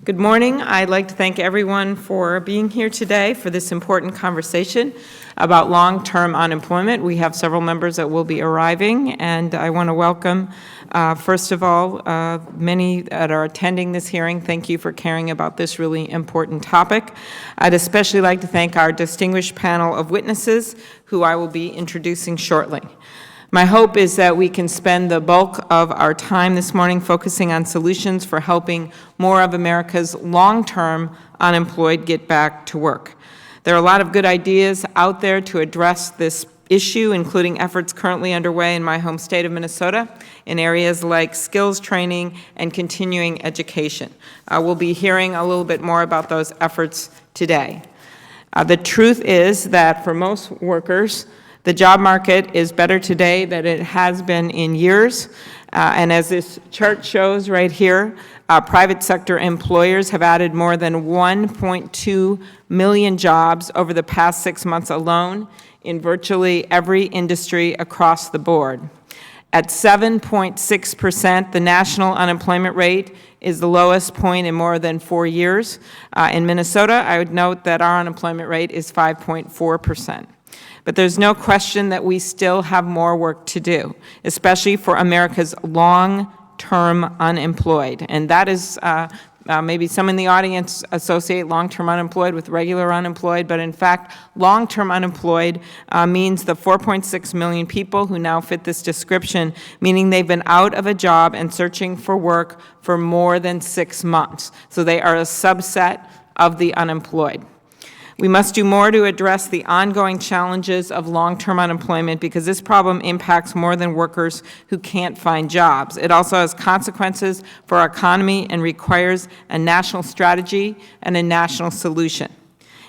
Good morning. I'd like to thank everyone for being here today for this important conversation about long-term unemployment. We have several members that will be arriving, and I want to welcome, first of all, many that are attending this hearing. Thank you for caring about this really important topic. I'd especially like to thank our distinguished panel of witnesses, who I will be introducing shortly. My hope is that we can spend the bulk of our time this morning focusing on solutions for helping more of America's long-term unemployed get back to work. There are a lot of good ideas out there to address this issue, including efforts currently underway in my home state of Minnesota in areas like skills training and continuing education. We'll be hearing a little bit more about those efforts today. The truth is that for most workers, the job market is better today than it has been in years. And as this chart shows right here, private sector employers have added more than 1.2 million jobs over the past 6 months alone in virtually every industry across the board. At 7.6%, the national unemployment rate is the lowest point in more than 4 years. In Minnesota, I would note that our unemployment rate is 5.4%. But there's no question that we still have more work to do, especially for America's long-term unemployed. And that is, maybe some in the audience associate long-term unemployed with regular unemployed, but in fact, long-term unemployed means the 4.6 million people who now fit this description, meaning they've been out of a job and searching for work for more than 6 months. So they are a subset of the unemployed. We must do more to address the ongoing challenges of long-term unemployment because this problem impacts more than workers who can't find jobs. It also has consequences for our economy and requires a national strategy and a national solution.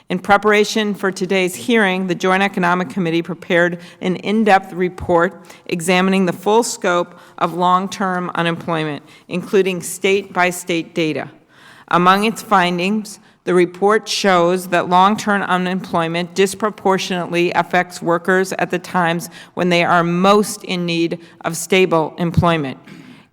In preparation for today's hearing, the Joint Economic Committee prepared an in-depth report examining the full scope of long-term unemployment, including state-by-state data. Among its findings, the report shows that long-term unemployment disproportionately affects workers at the times when they are most in need of stable employment.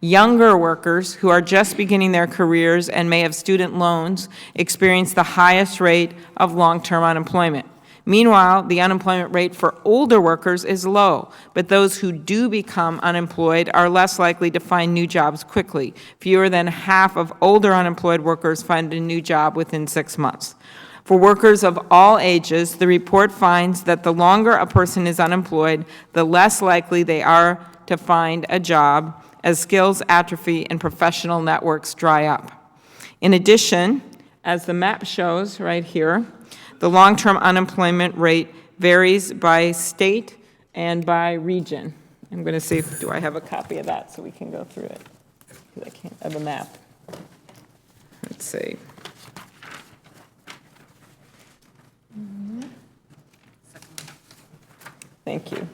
Younger workers who are just beginning their careers and may have student loans experience the highest rate of long-term unemployment. Meanwhile, the unemployment rate for older workers is low, but those who do become unemployed are less likely to find new jobs quickly. Fewer than half of older unemployed workers find a new job within 6 months. For workers of all ages, the report finds that the longer a person is unemployed, the less likely they are to find a job as skills atrophy and professional networks dry up. In addition, as the map shows right here, the long-term unemployment rate varies by state and by region. I'm going to see if do I have a copy of that so we can go through it. I can't have a map. Let's see. Thank you.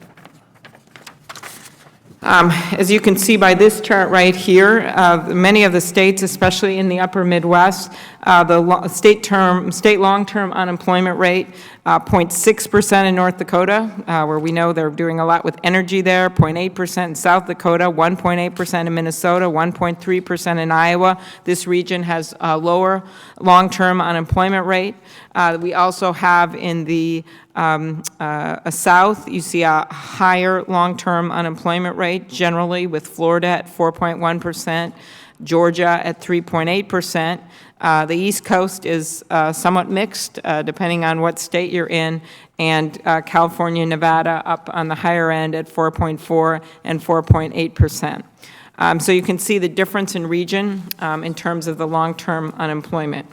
As you can see by this chart right here, many of the states, especially in the upper Midwest, the state long-term unemployment rate, 0.6% in North Dakota, where we know they're doing a lot with energy there, 0.8% in South Dakota, 1.8% in Minnesota, 1.3% in Iowa. This region has a lower long-term unemployment rate. We also have in the South, you see a higher long-term unemployment rate, generally with Florida at 4.1%, Georgia at 3.8%. The East Coast is somewhat mixed, depending on what state you're in, and California and Nevada up on the higher end at 4.4 and 4.8%. So you can see the difference in region in terms of the long-term unemployment.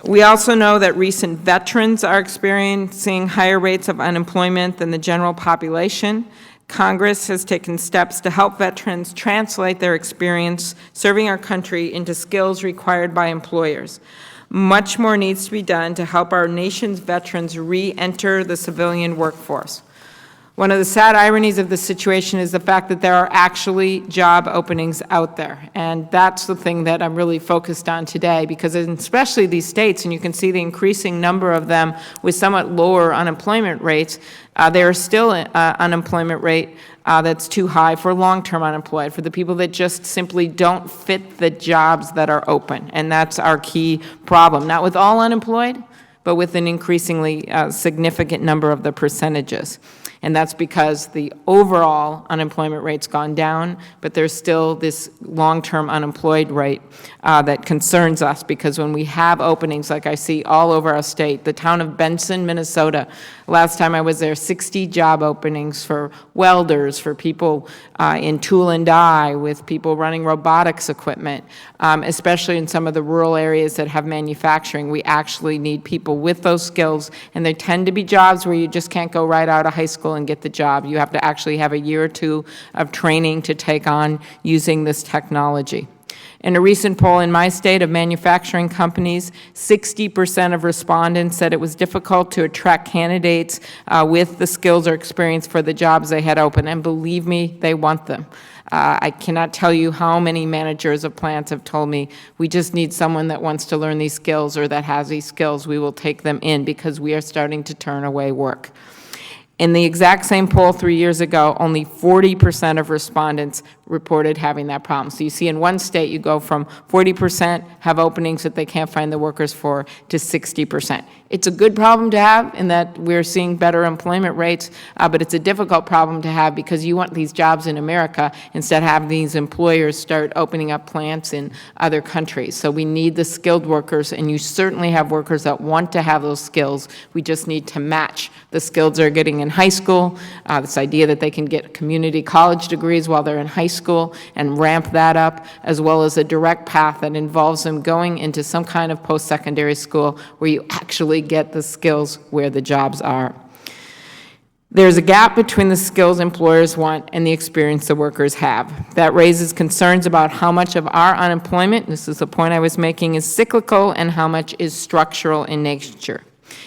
We also know that recent veterans are experiencing higher rates of unemployment than the general population. Congress has taken steps to help veterans translate their experience serving our country into skills required by employers. Much more needs to be done to help our nation's veterans re-enter the civilian workforce. One of the sad ironies of the situation is the fact that there are actually job openings out there. And that's the thing that I'm really focused on today, because especially these states, and you can see the increasing number of them with somewhat lower unemployment rates, there is still an unemployment rate that's too high for long-term unemployed, for the people that just simply don't fit the jobs that are open. And that's our key problem, not with all unemployed, but with an increasingly significant number of the percentages. And that's because the overall unemployment rate's gone down, but there's still this long-term unemployed rate that concerns us, because when we have openings like I see all over our state, the town of Benson, Minnesota, last time I was there, 60 job openings for welders, for people in tool and die, with people running robotics equipment, especially in some of the rural areas that have manufacturing. We actually need people with those skills, and there tend to be jobs where you just can't go right out of high school and get the job. You have to actually have a year or two of training to take on using this technology. In a recent poll in my state of manufacturing companies, 60% of respondents said it was difficult to attract candidates with the skills or experience for the jobs they had open, and believe me, they want them. I cannot tell you how many managers of plants have told me, we just need someone that wants to learn these skills or that has these skills. We will take them in because we are starting to turn away work. In the exact same poll 3 years ago, only 40% of respondents reported having that problem. So you see, in one state, you go from 40% have openings that they can't find the workers for to 60%. It's a good problem to have in that we're seeing better employment rates, but it's a difficult problem to have because you want these jobs in America instead of having these employers start opening up plants in other countries. So we need the skilled workers, and you certainly have workers that want to have those skills. We just need to match the skills they're getting in high school, this idea that they can get community college degrees while they're in high school and ramp that up, as well as a direct path that involves them going into some kind of post-secondary school where you actually get the skills where the jobs are. There's a gap between the skills employers want and the experience the workers have. That raises concerns about how much of our unemployment, this is the point I was making, is cyclical and how much is structural in nature.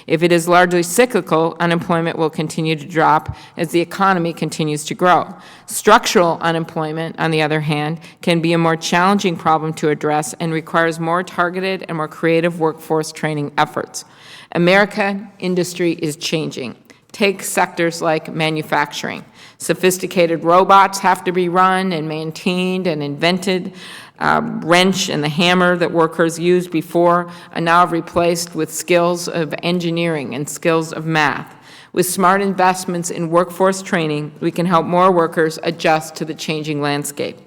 If it is largely cyclical, unemployment will continue to drop as the economy continues to grow. Structural unemployment, on the other hand, can be a more challenging problem to address and requires more targeted and more creative workforce training efforts. American industry is changing. Take sectors like manufacturing. Sophisticated robots have to be run and maintained and invented. Wrench and the hammer that workers used before are now replaced with skills of engineering and skills of math. With smart investments in workforce training, we can help more workers adjust to the changing landscape.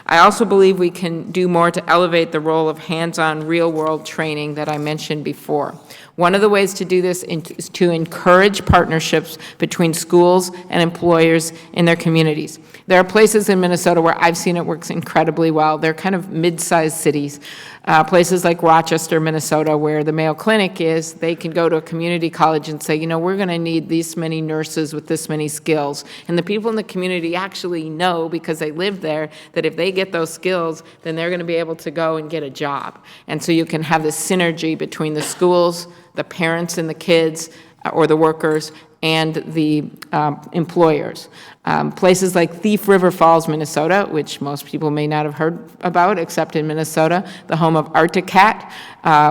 I also believe we can do more to elevate the role of hands-on real-world training that I mentioned before. One of the ways to do this is to encourage partnerships between schools and employers in their communities. There are places in Minnesota where I've seen it works incredibly well. They're kind of mid-sized cities. Places like Rochester, Minnesota, where the Mayo Clinic is, they can go to a community college and say, you know, we're going to need this many nurses with this many skills. And the people in the community actually know, because they live there, that if they get those skills, then they're going to be able to go and get a job. And so you can have this synergy between the schools, the parents and the kids, or the workers, and the employers. Places like Thief River Falls, Minnesota, which most people may not have heard about except in Minnesota, the home of Articat,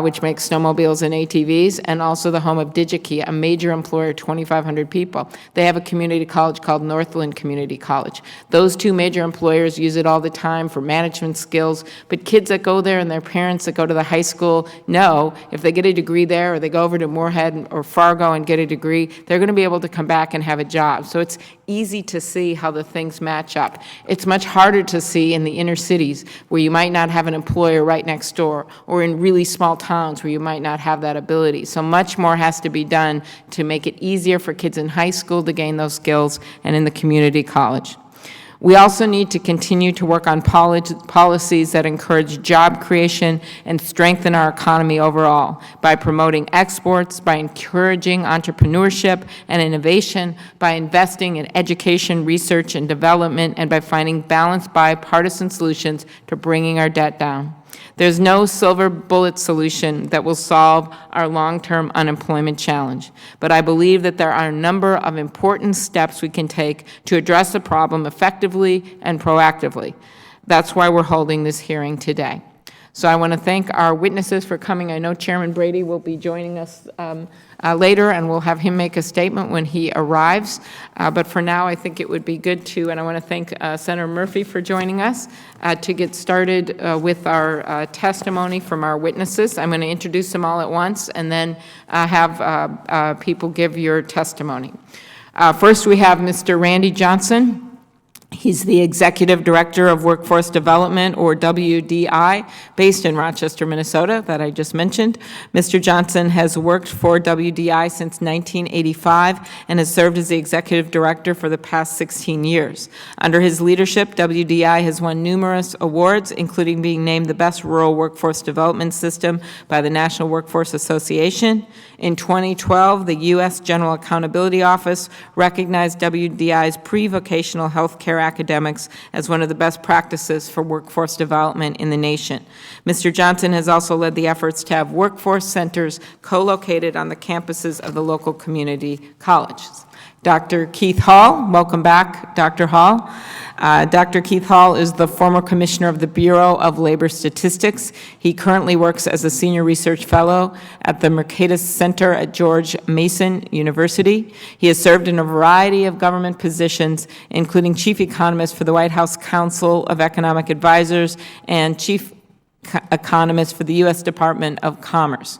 which makes snowmobiles and ATVs, and also the home of DigiKey, a major employer, 2,500 people. They have a community college called Northland Community College. Those two major employers use it all the time for management skills, but kids that go there and their parents that go to the high school know if they get a degree there or they go over to Moorhead or Fargo and get a degree, they're going to be able to come back and have a job. So it's easy to see how the things match up. It's much harder to see in the inner cities where you might not have an employer right next door, or in really small towns where you might not have that ability. So much more has to be done to make it easier for kids in high school to gain those skills and in the community college. We also need to continue to work on policies that encourage job creation and strengthen our economy overall by promoting exports, by encouraging entrepreneurship and innovation, by investing in education, research, and development, and by finding balanced bipartisan solutions to bringing our debt down. There's no silver bullet solution that will solve our long-term unemployment challenge, but I believe that there are a number of important steps we can take to address the problem effectively and proactively. That's why we're holding this hearing today. So I want to thank our witnesses for coming. I know Chairman Brady will be joining us later, and we'll have him make a statement when he arrives. But for now, I think it would be good to, and I want to thank Senator Murphy for joining us to get started with our testimony from our witnesses. I'm going to introduce them all at once and then have people give your testimony. First, we have Mr. Randy Johnson. He's the Executive Director of Workforce Development, or WDI, based in Rochester, Minnesota, that I just mentioned. Mr. Johnson has worked for WDI since 1985 and has served as the Executive Director for the past 16 years. Under his leadership, WDI has won numerous awards, including being named the best rural workforce development system by the National Workforce Association. In 2012, the U.S. General Accountability Office recognized WDI's pre-vocational health care academics as one of the best practices for workforce development in the nation. Mr. Johnson has also led the efforts to have workforce centers co-located on the campuses of the local community colleges. Dr. Keith Hall, welcome back, Dr. Hall. Dr. Keith Hall is the former commissioner of the Bureau of Labor Statistics. He currently works as a senior research fellow at the Mercatus Center at George Mason University. He has served in a variety of government positions, including chief economist for the White House Council of Economic Advisors and chief economist for the U.S. Department of Commerce.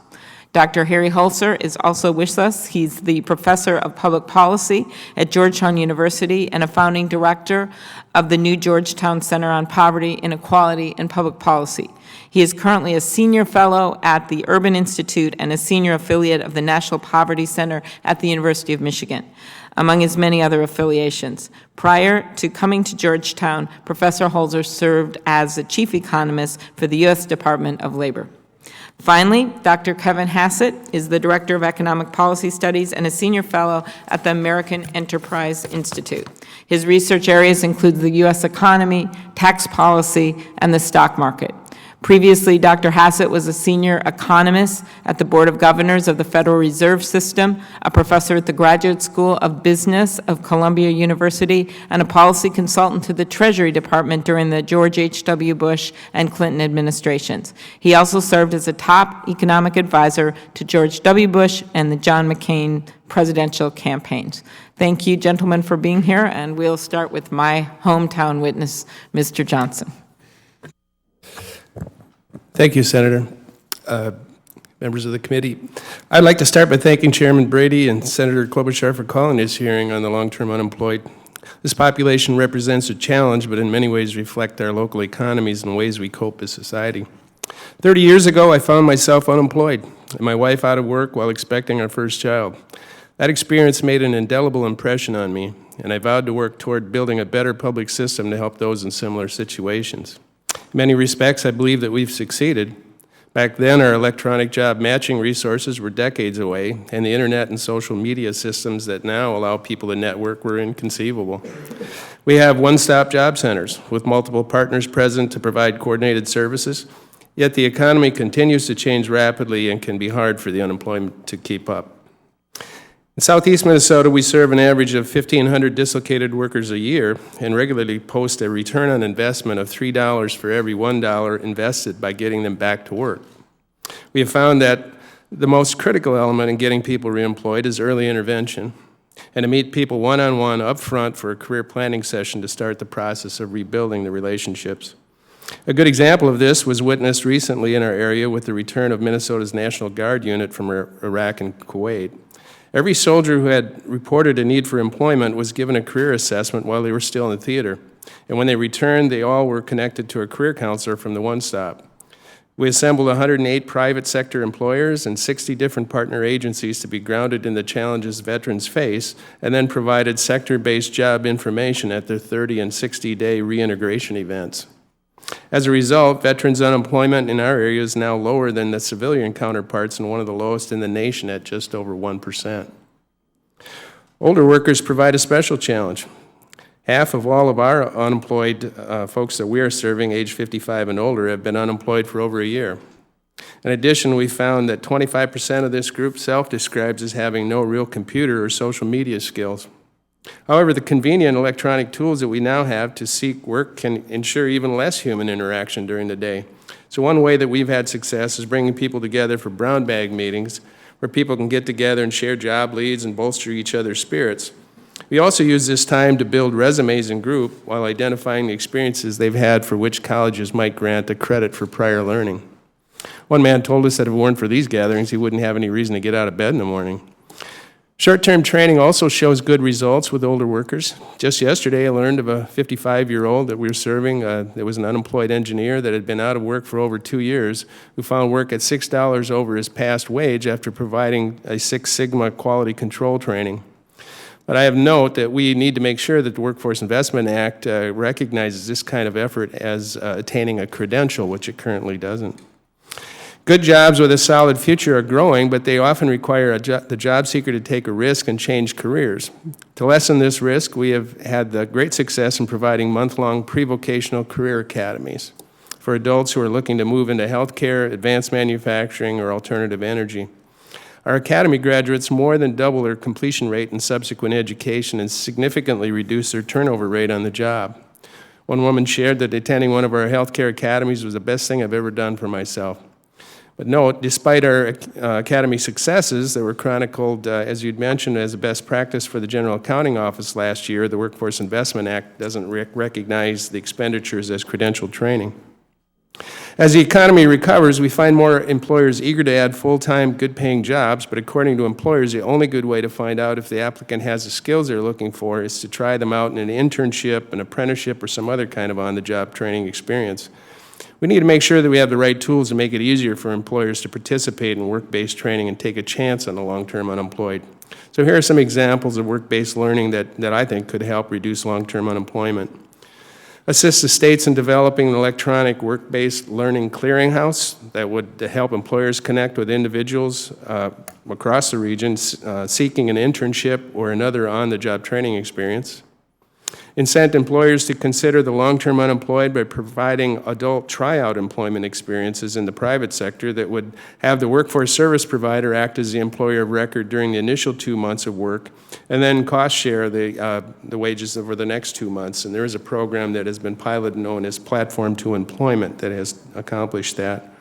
Dr. Harry Holzer is also with us. He's the professor of public policy at Georgetown University and a founding director of the new Georgetown Center on Poverty, Inequality, and Public Policy. He is currently a senior fellow at the Urban Institute and a senior affiliate of the National Poverty Center at the University of Michigan, among his many other affiliations. Prior to coming to Georgetown, Professor Holzer served as the chief economist for the U.S. Department of Labor. Finally, Dr. Kevin Hassett is the Director of Economic Policy Studies and a Senior Fellow at the American Enterprise Institute. His research areas include the U.S. economy, tax policy, and the stock market. Previously, Dr. Hassett was a senior economist at the Board of Governors of the Federal Reserve System, a professor at the Graduate School of Business of Columbia University, and a policy consultant to the Treasury Department during the George H.W. Bush and Clinton administrations. He also served as a top economic advisor to George W. Bush and the John McCain presidential campaigns. Thank you, gentlemen, for being here, and we'll start with my hometown witness, Mr. Johnson. Thank you, Senator. Members of the committee. I'd like to start by thanking Chairman Brady and Senator Klobuchar for calling this hearing on the long-term unemployed. This population represents a challenge, but in many ways reflect our local economies and ways we cope as society. 30 years ago, I found myself unemployed and my wife out of work while expecting our first child. That experience made an indelible impression on me, and I vowed to work toward building a better public system to help those in similar situations. In many respects, I believe that we've succeeded. Back then, our electronic job matching resources were decades away, and the internet and social media systems that now allow people to network were inconceivable. We have one-stop job centers with multiple partners present to provide coordinated services, yet the economy continues to change rapidly and can be hard for the unemployed to keep up. In southeast Minnesota, we serve an average of 1,500 dislocated workers a year and regularly post a return on investment of $3 for every $1 invested by getting them back to work. We have found that the most critical element in getting people reemployed is early intervention and to meet people one-on-one up front for a career planning session to start the process of rebuilding the relationships. A good example of this was witnessed recently in our area with the return of Minnesota's National Guard unit from Iraq and Kuwait. Every soldier who had reported a need for employment was given a career assessment while they were still in the theater. And when they returned, they all were connected to a career counselor from the One Stop. We assembled 108 private sector employers and 60 different partner agencies to be grounded in the challenges veterans face, and then provided sector-based job information at their 30 and 60-day reintegration events. As a result, veterans' unemployment in our area is now lower than the civilian counterparts and one of the lowest in the nation at just over 1%. Older workers provide a special challenge. Half of all of our unemployed folks that we are serving, age 55 and older, have been unemployed for over a year. In addition, we found that 25% of this group self-describes as having no real computer or social media skills. However, the convenient electronic tools that we now have to seek work can ensure even less human interaction during the day. So one way that we've had success is bringing people together for brown bag meetings where people can get together and share job leads and bolster each other's spirits. We also use this time to build resumes in group while identifying the experiences they've had for which colleges might grant a credit for prior learning. One man told us that if it weren't for these gatherings, he wouldn't have any reason to get out of bed in the morning. Short-term training also shows good results with older workers. Just yesterday, I learned of a 55-year-old that we were serving that was an unemployed engineer that had been out of work for over 2 years, who found work at $6 over his past wage after providing a Six Sigma quality control training. But I have note that we need to make sure that the Workforce Investment Act recognizes this kind of effort as attaining a credential, which it currently doesn't. Good jobs with a solid future are growing, but they often require the job seeker to take a risk and change careers. To lessen this risk, we have had the great success in providing month-long pre-vocational career academies for adults who are looking to move into healthcare, advanced manufacturing, or alternative energy. Our academy graduates more than double their completion rate in subsequent education and significantly reduce their turnover rate on the job. One woman shared that attending one of our healthcare academies was the best thing I've ever done for myself. But note, despite our academy successes that were chronicled, as you'd mentioned, as a best practice for the General Accounting Office last year, the Workforce Investment Act doesn't recognize the expenditures as credentialed training. As the economy recovers, we find more employers eager to add full-time, good-paying jobs, but according to employers, the only good way to find out if the applicant has the skills they're looking for is to try them out in an internship, an apprenticeship, or some other kind of on-the-job training experience. We need to make sure that we have the right tools to make it easier for employers to participate in work-based training and take a chance on the long-term unemployed. So here are some examples of work-based learning that I think could help reduce long-term unemployment. Assist the states in developing an electronic work-based learning clearinghouse that would help employers connect with individuals across the region seeking an internship or another on-the-job training experience. Incent employers to consider the long-term unemployed by providing adult tryout employment experiences in the private sector that would have the workforce service provider act as the employer of record during the initial 2 months of work and then cost share the wages over the next 2 months. And there is a program that has been piloted known as Platform to Employment that has accomplished that.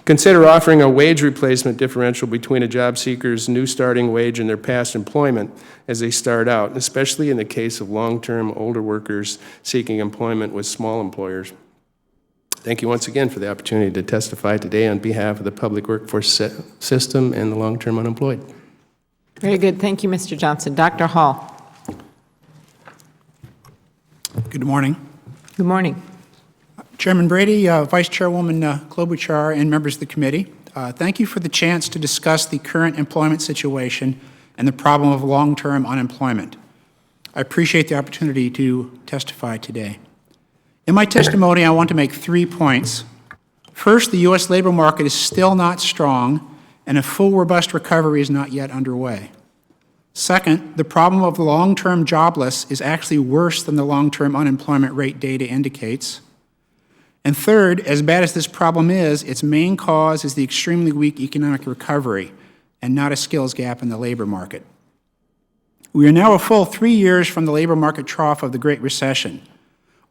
Consider offering a wage replacement differential between a job seeker's new starting wage and their past employment as they start out, especially in the case of long-term older workers seeking employment with small employers. Thank you once again for the opportunity to testify today on behalf of the public workforce system and the long-term unemployed. Very good. Thank you, Mr. Johnson. Dr. Hall. Good morning. Good morning. Chairman Brady, Vice Chairwoman Klobuchar, and members of the committee, thank you for the chance to discuss the current employment situation and the problem of long-term unemployment. I appreciate the opportunity to testify today. In my testimony, I want to make 3 points. First, the U.S. labor market is still not strong, and a full, robust recovery is not yet underway. Second, the problem of long-term jobless is actually worse than the long-term unemployment rate data indicates. And third, as bad as this problem is, its main cause is the extremely weak economic recovery and not a skills gap in the labor market. We are now a full 3 years from the labor market trough of the Great Recession.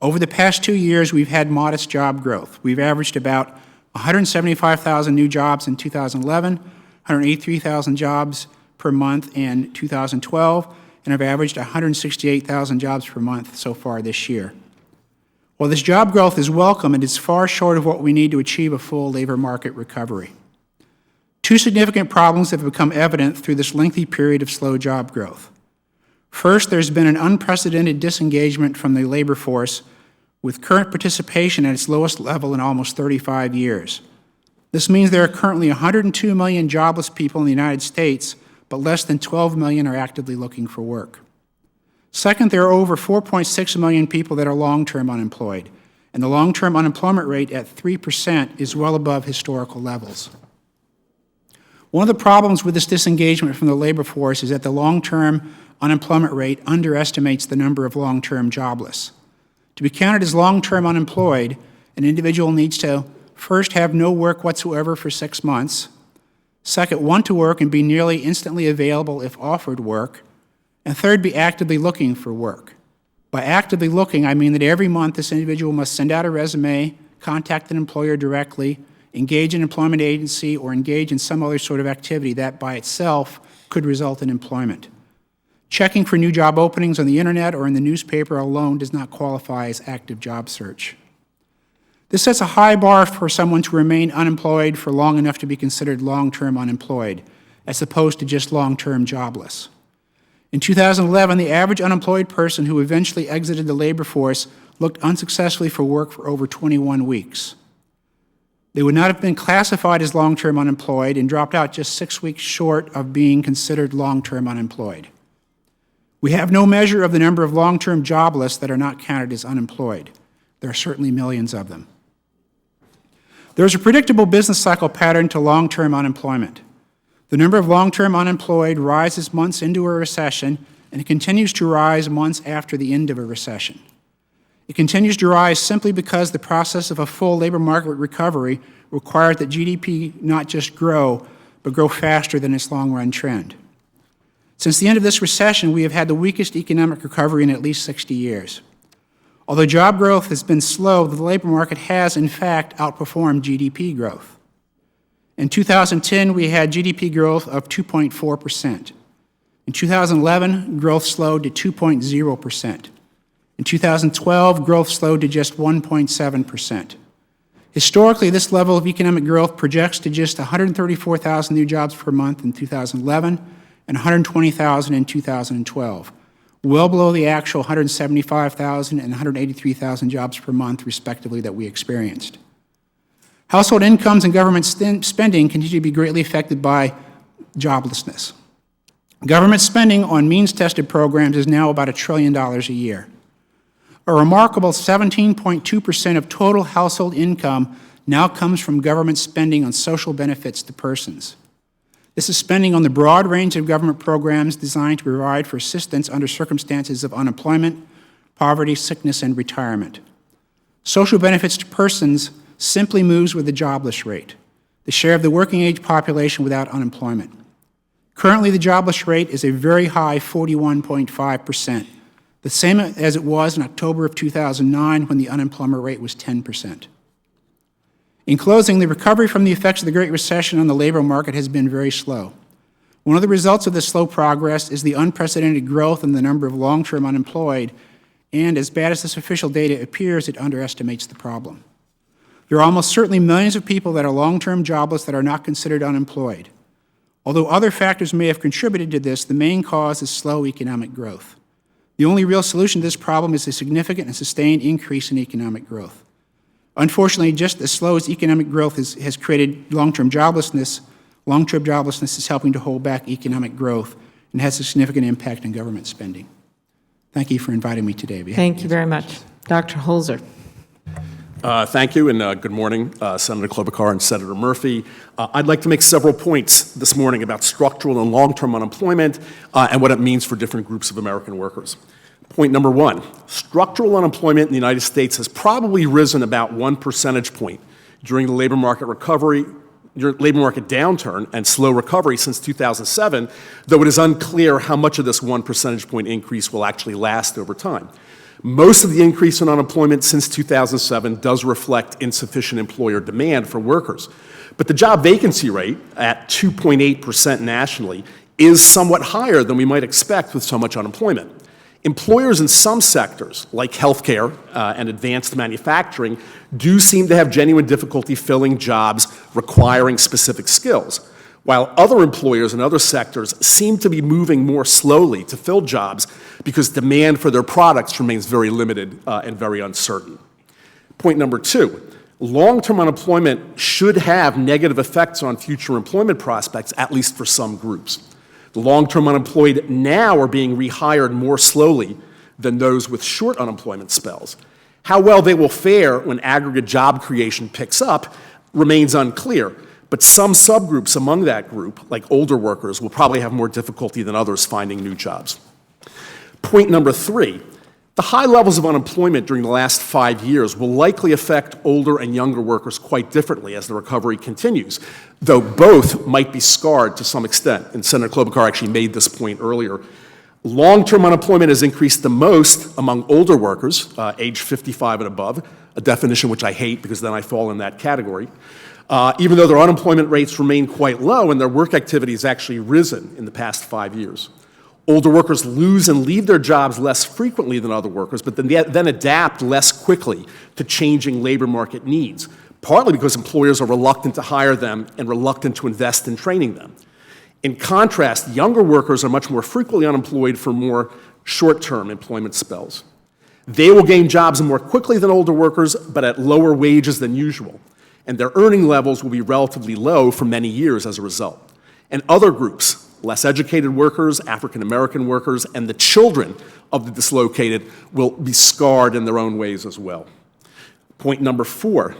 Over the past 2 years, we've had modest job growth. We've averaged about 175,000 new jobs in 2011, 183,000 jobs per month in 2012, and have averaged 168,000 jobs per month so far this year. While this job growth is welcome, it is far short of what we need to achieve a full labor market recovery. 2 significant problems have become evident through this lengthy period of slow job growth. First, there's been an unprecedented disengagement from the labor force, with current participation at its lowest level in almost 35 years. This means there are currently 102 million jobless people in the United States, but less than 12 million are actively looking for work. Second, there are over 4.6 million people that are long-term unemployed, and the long-term unemployment rate at 3% is well above historical levels. One of the problems with this disengagement from the labor force is that the long-term unemployment rate underestimates the number of long-term jobless. To be counted as long-term unemployed, an individual needs to first have no work whatsoever for 6 months, second, want to work and be nearly instantly available if offered work, and third, be actively looking for work. By actively looking, I mean that every month this individual must send out a resume, contact an employer directly, engage an employment agency, or engage in some other sort of activity that by itself could result in employment. Checking for new job openings on the internet or in the newspaper alone does not qualify as active job search. This sets a high bar for someone to remain unemployed for long enough to be considered long-term unemployed, as opposed to just long-term jobless. In 2011, the average unemployed person who eventually exited the labor force looked unsuccessfully for work for over 21 weeks. They would not have been classified as long-term unemployed and dropped out just 6 weeks short of being considered long-term unemployed. We have no measure of the number of long-term jobless that are not counted as unemployed. There are certainly millions of them. There is a predictable business cycle pattern to long-term unemployment. The number of long-term unemployed rises months into a recession, and it continues to rise months after the end of a recession. It continues to rise simply because the process of a full labor market recovery requires that GDP not just grow, but grow faster than its long-run trend. Since the end of this recession, we have had the weakest economic recovery in at least 60 years. Although job growth has been slow, the labor market has, in fact, outperformed GDP growth. In 2010, we had GDP growth of 2.4%. In 2011, growth slowed to 2.0%. In 2012, growth slowed to just 1.7%. Historically, this level of economic growth projects to just 134,000 new jobs per month in 2011 and 120,000 in 2012, well below the actual 175,000 and 183,000 jobs per month, respectively, that we experienced. Household incomes and government spending continue to be greatly affected by joblessness. Government spending on means-tested programs is now about $1 trillion a year. A remarkable 17.2% of total household income now comes from government spending on social benefits to persons. This is spending on the broad range of government programs designed to provide for assistance under circumstances of unemployment, poverty, sickness, and retirement. Social benefits to persons simply moves with the jobless rate, the share of the working-age population without unemployment. Currently, the jobless rate is a very high 41.5%, the same as it was in October of 2009 when the unemployment rate was 10%. In closing, the recovery from the effects of the Great Recession on the labor market has been very slow. One of the results of this slow progress is the unprecedented growth in the number of long-term unemployed, and as bad as this official data appears, it underestimates the problem. There are almost certainly millions of people that are long-term jobless that are not considered unemployed. Although other factors may have contributed to this, the main cause is slow economic growth. The only real solution to this problem is a significant and sustained increase in economic growth. Unfortunately, just as slow as economic growth has created long-term joblessness is helping to hold back economic growth and has a significant impact on government spending. Thank you for inviting me today. Thank you very much. Dr. Holzer. Thank you, and good morning, Senator Klobuchar and Senator Murphy. I'd like to make several points this morning about structural and long-term unemployment and what it means for different groups of American workers. Point number one, structural unemployment in the United States has probably risen about 1 percentage point during the labor market downturn and slow recovery since 2007, though it is unclear how much of this 1 percentage point increase will actually last over time. Most of the increase in unemployment since 2007 does reflect insufficient employer demand for workers. But the job vacancy rate at 2.8% nationally is somewhat higher than we might expect with so much unemployment. Employers in some sectors, like healthcare and advanced manufacturing, do seem to have genuine difficulty filling jobs requiring specific skills, while other employers in other sectors seem to be moving more slowly to fill jobs because demand for their products remains very limited and very uncertain. Point number two, long-term unemployment should have negative effects on future employment prospects, at least for some groups. The long-term unemployed now are being rehired more slowly than those with short unemployment spells. How well they will fare when aggregate job creation picks up remains unclear, but some subgroups among that group, like older workers, will probably have more difficulty than others finding new jobs. Point number three, the high levels of unemployment during the last 5 years will likely affect older and younger workers quite differently as the recovery continues, though both might be scarred to some extent, and Senator Klobuchar actually made this point earlier. Long-term unemployment has increased the most among older workers, age 55 and above, a definition which I hate because then I fall in that category, even though their unemployment rates remain quite low and their work activity has actually risen in the past 5 years. Older workers lose and leave their jobs less frequently than other workers, but then adapt less quickly to changing labor market needs, partly because employers are reluctant to hire them and reluctant to invest in training them. In contrast, younger workers are much more frequently unemployed for more short-term employment spells. They will gain jobs more quickly than older workers, but at lower wages than usual, and their earning levels will be relatively low for many years as a result. And other groups, less educated workers, African American workers, and the children of the dislocated will be scarred in their own ways as well. Point number 4,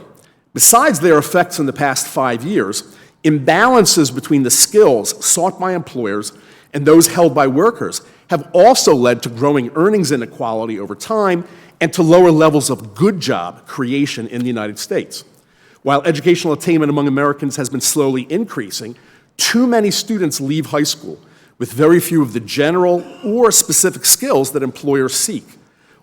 besides their effects in the past 5 years, imbalances between the skills sought by employers and those held by workers have also led to growing earnings inequality over time and to lower levels of good job creation in the United States. While educational attainment among Americans has been slowly increasing, too many students leave high school with very few of the general or specific skills that employers seek.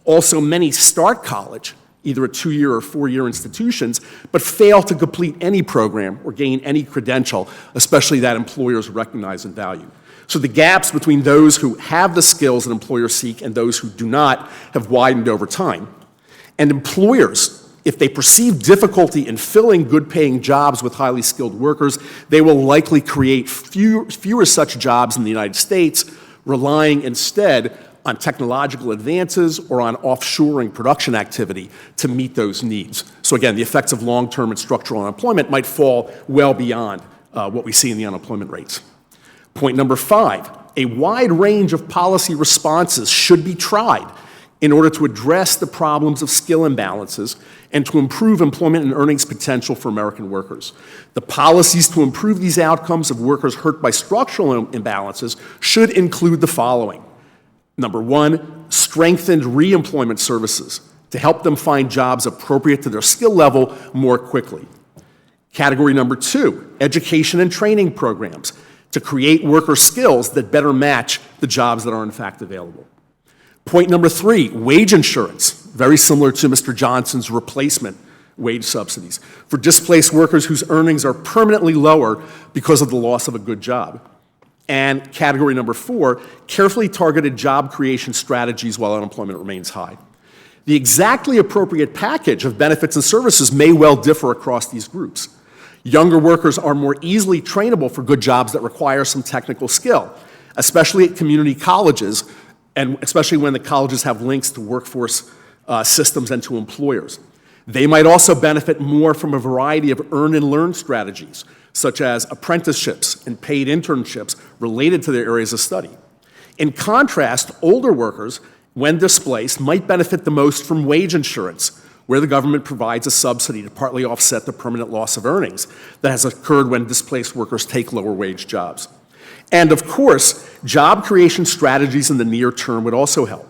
Also, many start college, either at 2-year or 4-year institutions, but fail to complete any program or gain any credential, especially that employers recognize and value. So the gaps between those who have the skills that employers seek and those who do not have widened over time. And employers, if they perceive difficulty in filling good-paying jobs with highly skilled workers, they will likely create fewer such jobs in the United States, relying instead on technological advances or on offshoring production activity to meet those needs. So again, the effects of long-term and structural unemployment might fall well beyond what we see in the unemployment rates. Point number 5, a wide range of policy responses should be tried in order to address the problems of skill imbalances and to improve employment and earnings potential for American workers. The policies to improve these outcomes of workers hurt by structural imbalances should include the following. Number 1, strengthened reemployment services to help them find jobs appropriate to their skill level more quickly. Category number 2, education and training programs to create worker skills that better match the jobs that are in fact available. Point number 3, wage insurance, very similar to Mr. Johnson's replacement wage subsidies for displaced workers whose earnings are permanently lower because of the loss of a good job. And category number 4, carefully targeted job creation strategies while unemployment remains high. The exactly appropriate package of benefits and services may well differ across these groups. Younger workers are more easily trainable for good jobs that require some technical skill, especially at community colleges, and especially when the colleges have links to workforce systems and to employers. They might also benefit more from a variety of earn and learn strategies, such as apprenticeships and paid internships related to their areas of study. In contrast, older workers, when displaced, might benefit the most from wage insurance, where the government provides a subsidy to partly offset the permanent loss of earnings that has occurred when displaced workers take lower wage jobs. And of course, job creation strategies in the near term would also help.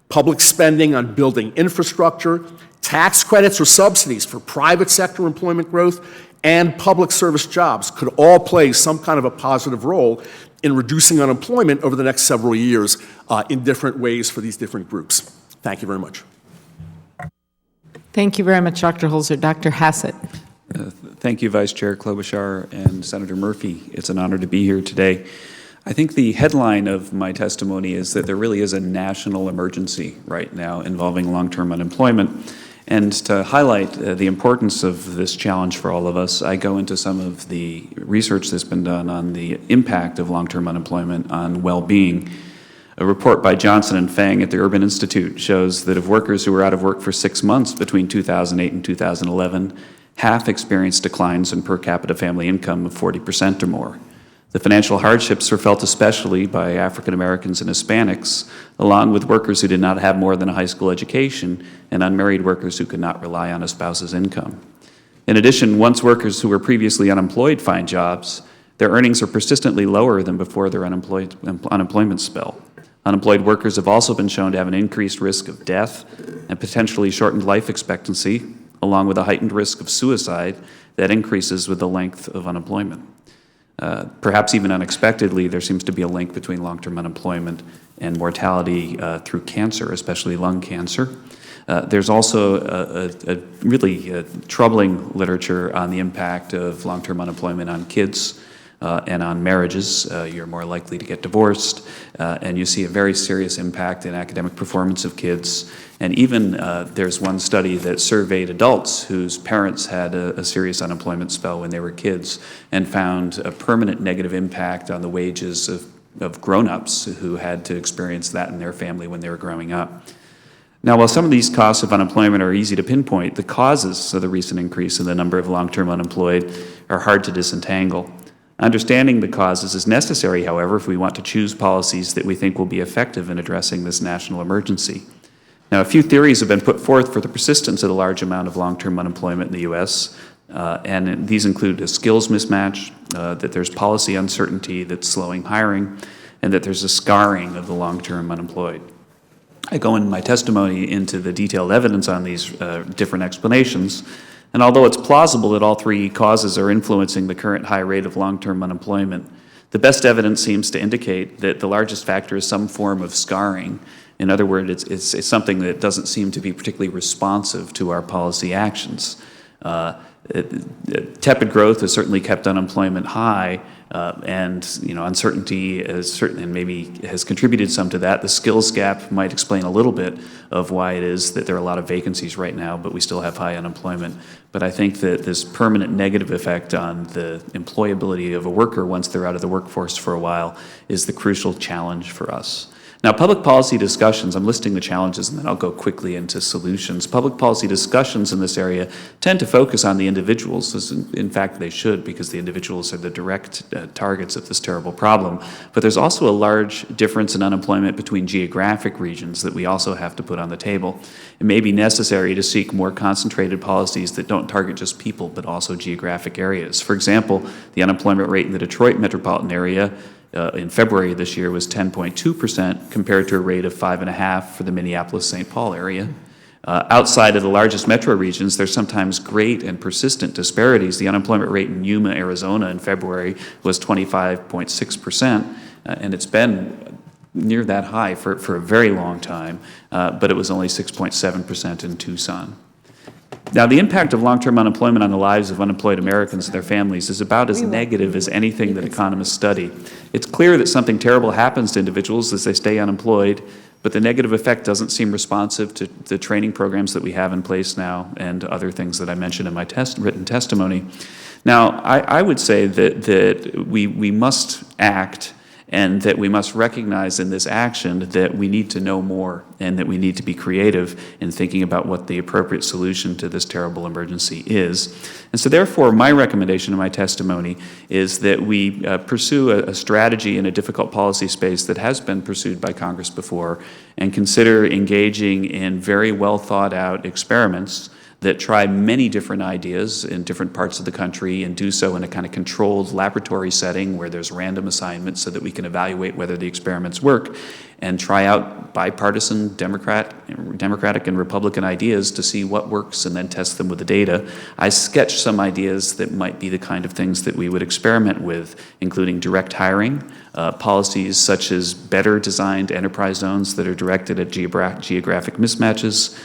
Public spending on building infrastructure, tax credits or subsidies for private sector employment growth, and public service jobs could all play some kind of a positive role in reducing unemployment over the next several years in different ways for these different groups. Thank you very much. Thank you very much, Dr. Holzer. Dr. Hassett. Thank you, Vice Chair Klobuchar and Senator Murphy. It's an honor to be here today. I think the headline of my testimony is that there really is a national emergency right now involving long-term unemployment. And to highlight the importance of this challenge for all of us, I go into some of the research that's been done on the impact of long-term unemployment on well-being. A report by Johnson and Fang at the Urban Institute shows that of workers who were out of work for 6 months between 2008 and 2011, half experienced declines in per capita family income of 40% or more. The financial hardships were felt especially by African Americans and Hispanics, along with workers who did not have more than a high school education and unmarried workers who could not rely on a spouse's income. In addition, once workers who were previously unemployed find jobs, their earnings are persistently lower than before their unemployment spell. Unemployed workers have also been shown to have an increased risk of death and potentially shortened life expectancy, along with a heightened risk of suicide that increases with the length of unemployment. Perhaps even unexpectedly, there seems to be a link between long-term unemployment and mortality through cancer, especially lung cancer. There's also a really troubling literature on the impact of long-term unemployment on kids and on marriages. You're more likely to get divorced, and you see a very serious impact in academic performance of kids. And even there's one study that surveyed adults whose parents had a serious unemployment spell when they were kids and found a permanent negative impact on the wages of grown-ups who had to experience that in their family when they were growing up. Now, while some of these costs of unemployment are easy to pinpoint, the causes of the recent increase in the number of long-term unemployed are hard to disentangle. Understanding the causes is necessary, however, if we want to choose policies that we think will be effective in addressing this national emergency. Now, a few theories have been put forth for the persistence of the large amount of long-term unemployment in the U.S., and these include a skills mismatch, that there's policy uncertainty that's slowing hiring, and that there's a scarring of the long-term unemployed. I go in my testimony into the detailed evidence on these different explanations, and although it's plausible that all three causes are influencing the current high rate of long-term unemployment, the best evidence seems to indicate that the largest factor is some form of scarring. In other words, it's something that doesn't seem to be particularly responsive to our policy actions. Tepid growth has certainly kept unemployment high, and uncertainty and maybe has contributed some to that. The skills gap might explain a little bit of why it is that there are a lot of vacancies right now, but we still have high unemployment. But I think that this permanent negative effect on the employability of a worker once they're out of the workforce for a while is the crucial challenge for us. Now, public policy discussions, I'm listing the challenges and then I'll go quickly into solutions. Public policy discussions in this area tend to focus on the individuals, as in fact they should, because the individuals are the direct targets of this terrible problem. But there's also a large difference in unemployment between geographic regions that we also have to put on the table. It may be necessary to seek more concentrated policies that don't target just people, but also geographic areas. For example, the unemployment rate in the Detroit metropolitan area in February this year was 10.2% compared to a rate of 5.5% for the Minneapolis-St. Paul area. Outside of the largest metro regions, there's sometimes great and persistent disparities. The unemployment rate in Yuma, Arizona in February was 25.6%, and it's been near that high for a very long time, but it was only 6.7% in Tucson. Now, the impact of long-term unemployment on the lives of unemployed Americans and their families is about as negative as anything that economists study. It's clear that something terrible happens to individuals as they stay unemployed, but the negative effect doesn't seem responsive to the training programs that we have in place now and other things that I mentioned in my written testimony. Now, I would say that we must act, and that we must recognize in this action that we need to know more and that we need to be creative in thinking about what the appropriate solution to this terrible emergency is. And so therefore, my recommendation in my testimony is that we pursue a strategy in a difficult policy space that has been pursued by Congress before and consider engaging in very well thought out experiments that try many different ideas in different parts of the country and do so in a kind of controlled laboratory setting where there's random assignments so that we can evaluate whether the experiments work and try out bipartisan Democratic and Republican ideas to see what works and then test them with the data. I sketched some ideas that might be the kind of things that we would experiment with, including direct hiring, policies such as better designed enterprise zones that are directed at geographic mismatches,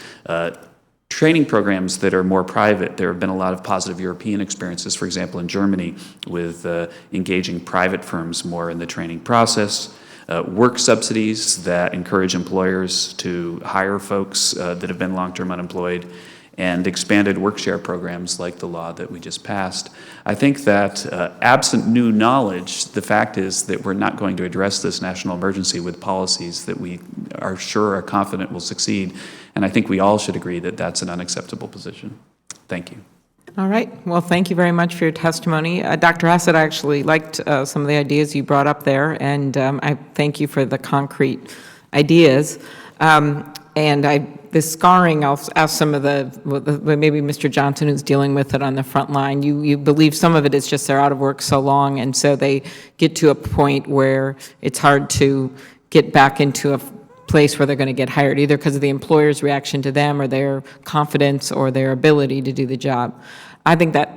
training programs that are more private. There have been a lot of positive European experiences, for example, in Germany, with engaging private firms more in the training process. Work subsidies that encourage employers to hire folks that have been long-term unemployed, and expanded work-share programs like the law that we just passed. I think that absent new knowledge, the fact is that we're not going to address this national emergency with policies that we are confident will succeed. And I think we all should agree that that's an unacceptable position. Thank you. All right. Well, thank you very much for your testimony. Dr. Hassett, I actually liked some of the ideas you brought up there, and I thank you for the concrete ideas. The scarring, I'll ask some of maybe Mr. Johnson, who's dealing with it on the front line. You believe some of it is just they're out of work so long, and so they get to a point where it's hard to get back into a place where they're going to get hired, either because of the employer's reaction to them or their confidence or their ability to do the job. I think that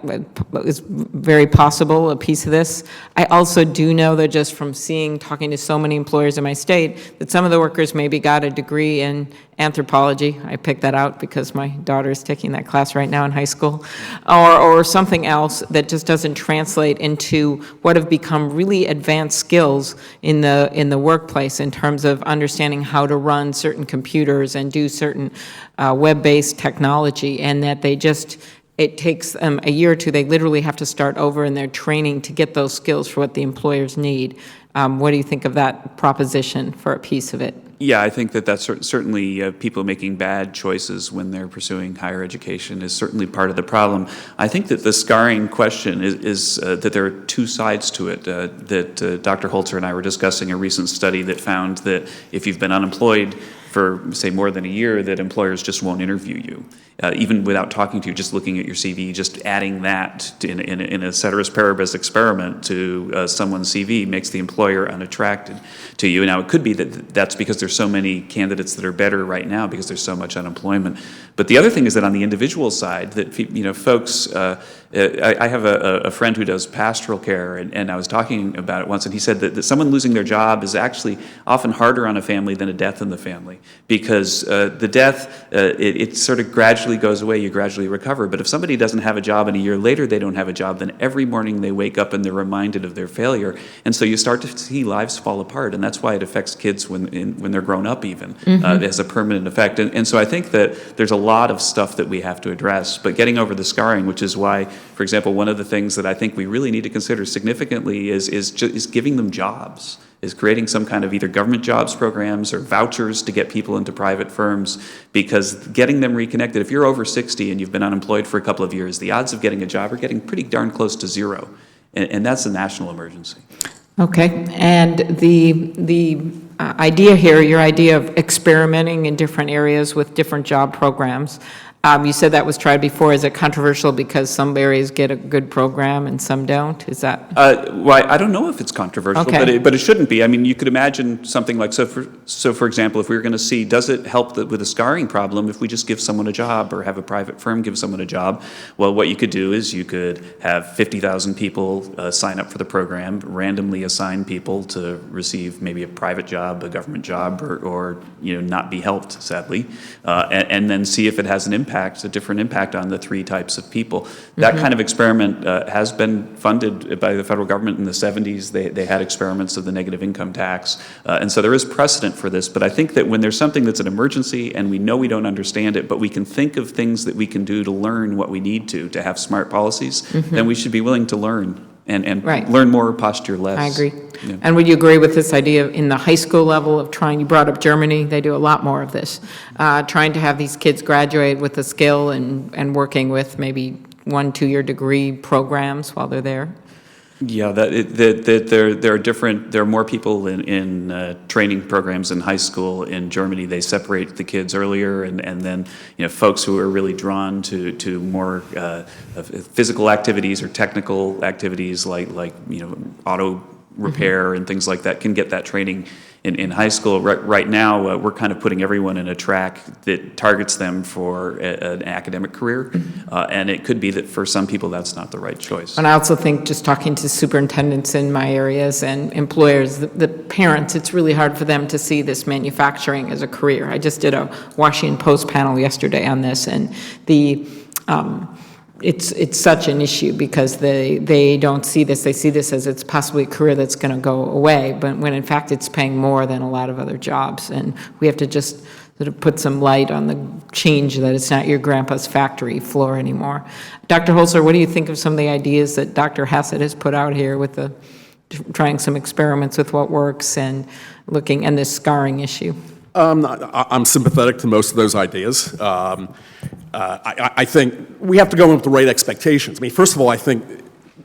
is very possible, a piece of this. I also do know that just from talking to so many employers in my state, that some of the workers maybe got a degree in anthropology. I picked that out because my daughter is taking that class right now in high school, or something else that just doesn't translate into what have become really advanced skills in the workplace in terms of understanding how to run certain computers and do certain web-based technology, and that it takes them a year or two. They literally have to start over in their training to get those skills for what the employers need. What do you think of that proposition for a piece of it? Yeah, I think that that's certainly people making bad choices when they're pursuing higher education is certainly part of the problem. I think that the scarring question is that there are two sides to it. That Dr. Holzer and I were discussing a recent study that found that if you've been unemployed for, say, more than a year, that employers just won't interview you. Even without talking to you, just looking at your CV, just adding that in a ceteris paribus experiment to someone's CV makes the employer unattracted to you. Now, it could be that that's because there's so many candidates that are better right now because there's so much unemployment. But the other thing is that on the individual side, that folks, I have a friend who does pastoral care, and I was talking about it once, and he said that someone losing their job is actually often harder on a family than a death in the family, because the death, it sort of gradually goes away, you gradually recover. But if somebody doesn't have a job and a year later they don't have a job, then every morning they wake up and they're reminded of their failure. And so you start to see lives fall apart, and that's why it affects kids when they're grown up even. It has a permanent effect. And so I think that there's a lot of stuff that we have to address, but getting over the scarring, which is why, for example, one of the things that I think we really need to consider significantly is giving them jobs, is creating some kind of either government jobs programs or vouchers to get people into private firms, because getting them reconnected, if you're over 60 and you've been unemployed for a couple of years, the odds of getting a job are getting pretty darn close to zero, and that's a national emergency. Okay, and the idea here, your idea of experimenting in different areas with different job programs, you said that was tried before. Is it controversial because some areas get a good program and some don't? Is that? Well, I don't know if it's controversial, Okay. but it shouldn't be. I mean, you could imagine something like, for example, if we were going to see, does it help with a scarring problem if we just give someone a job or have a private firm give someone a job? Well, what you could do is you could have 50,000 people sign up for the program, randomly assign people to receive maybe a private job, a government job, or not be helped, sadly, and then see if it has a different impact on the three types of people. That kind of experiment has been funded by the federal government in the 70s. They had experiments of the negative income tax. And so there is precedent for this. But I think that when there's something that's an emergency and we know we don't understand it, but we can think of things that we can do to learn what we need to have smart policies, then we should be willing to learn and Right. learn more, posture less. I agree. Yeah. And would you agree with this idea of in the high school level of you brought up Germany, they do a lot more of this, trying to have these kids graduate with a skill and working with maybe 1-2-year degree programs while they're there? Yeah, there are more people in training programs in high school in Germany. They separate the kids earlier, and then folks who are really drawn to more physical activities or technical activities like auto repair and things like that can get that training in high school. Right now, we're kind of putting everyone in a track that targets them for an academic career, and it could be that for some people that's not the right choice. And I also think, just talking to superintendents in my areas and employers, the parents, it's really hard for them to see this manufacturing as a career. I just did a Washington Post panel yesterday on this, and it's such an issue because they don't see this. They see this as it's possibly a career that's going to go away, but when in fact it's paying more than a lot of other jobs. And we have to just sort of put some light on the change that it's not your grandpa's factory floor anymore. Dr. Holzer, what do you think of some of the ideas that Dr. Hassett has put out here with trying some experiments with what works and looking and this scarring issue? I'm sympathetic to most of those ideas. I think we have to go in with the right expectations. I mean, first of all, I think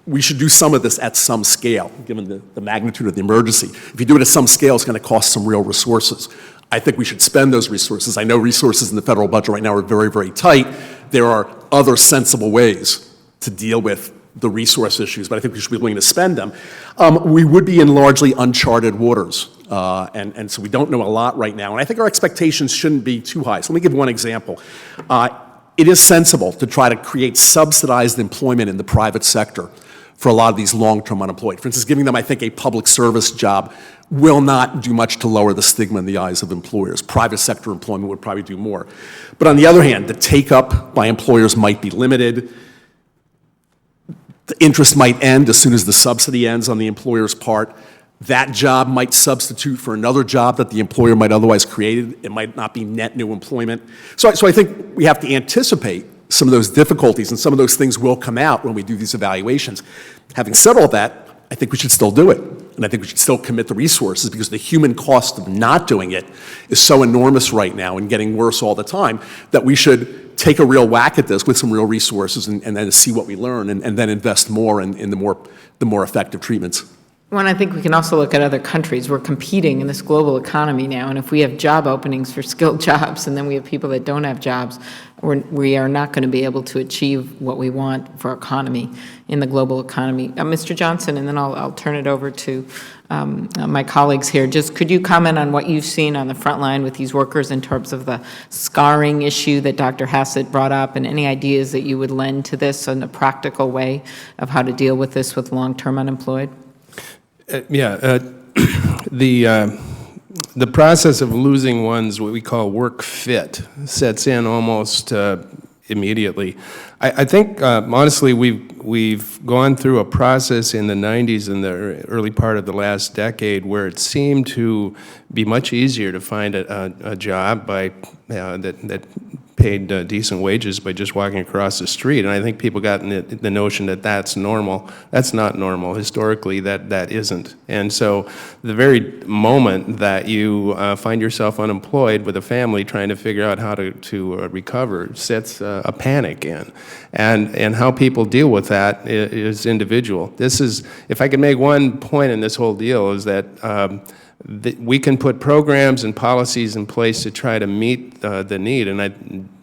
we should do some of this at some scale, given the magnitude of the emergency. If you do it at some scale, it's going to cost some real resources. I think we should spend those resources. I know resources in the federal budget right now are very, very tight. There are other sensible ways to deal with the resource issues, but I think we should be willing to spend them. We would be in largely uncharted waters, and so we don't know a lot right now, and I think our expectations shouldn't be too high. So let me give one example. it is sensible to try to create subsidized employment in the private sector for a lot of these long-term unemployed. For instance, giving them, I think, a public service job will not do much to lower the stigma in the eyes of employers. Private sector employment would probably do more. But on the other hand, the take-up by employers might be limited. The interest might end as soon as the subsidy ends on the employer's part. That job might substitute for another job that the employer might otherwise create. It might not be net new employment. So I think we have to anticipate some of those difficulties, and some of those things will come out when we do these evaluations. Having said all that, I think we should still do it. And I think we should still commit the resources, because the human cost of not doing it is so enormous right now and getting worse all the time, that we should take a real whack at this with some real resources and then see what we learn, and then invest more in the more effective treatments. Well, I think we can also look at other countries. We're competing in this global economy now, and if we have job openings for skilled jobs and then we have people that don't have jobs, we are not going to be able to achieve what we want for our economy in the global economy. Mr. Johnson, and then I'll turn it over to my colleagues here. Just could you comment on what you've seen on the front line with these workers in terms of the scarring issue that Dr. Hassett brought up, and any ideas that you would lend to this in a practical way of how to deal with this with long-term unemployed? The process of losing one's what we call work fit sets in almost immediately. I think, honestly, we've gone through a process in the 90s and the early part of the last decade where it seemed to be much easier to find a job by that paid decent wages by just walking across the street. And I think people got the notion that that's normal. That's not normal. Historically, that isn't. And so the very moment that you find yourself unemployed with a family trying to figure out how to recover sets a panic in. And how people deal with that is individual. This is, if I could make one point in this whole deal, is that we can put programs and policies in place to try to meet the need, and I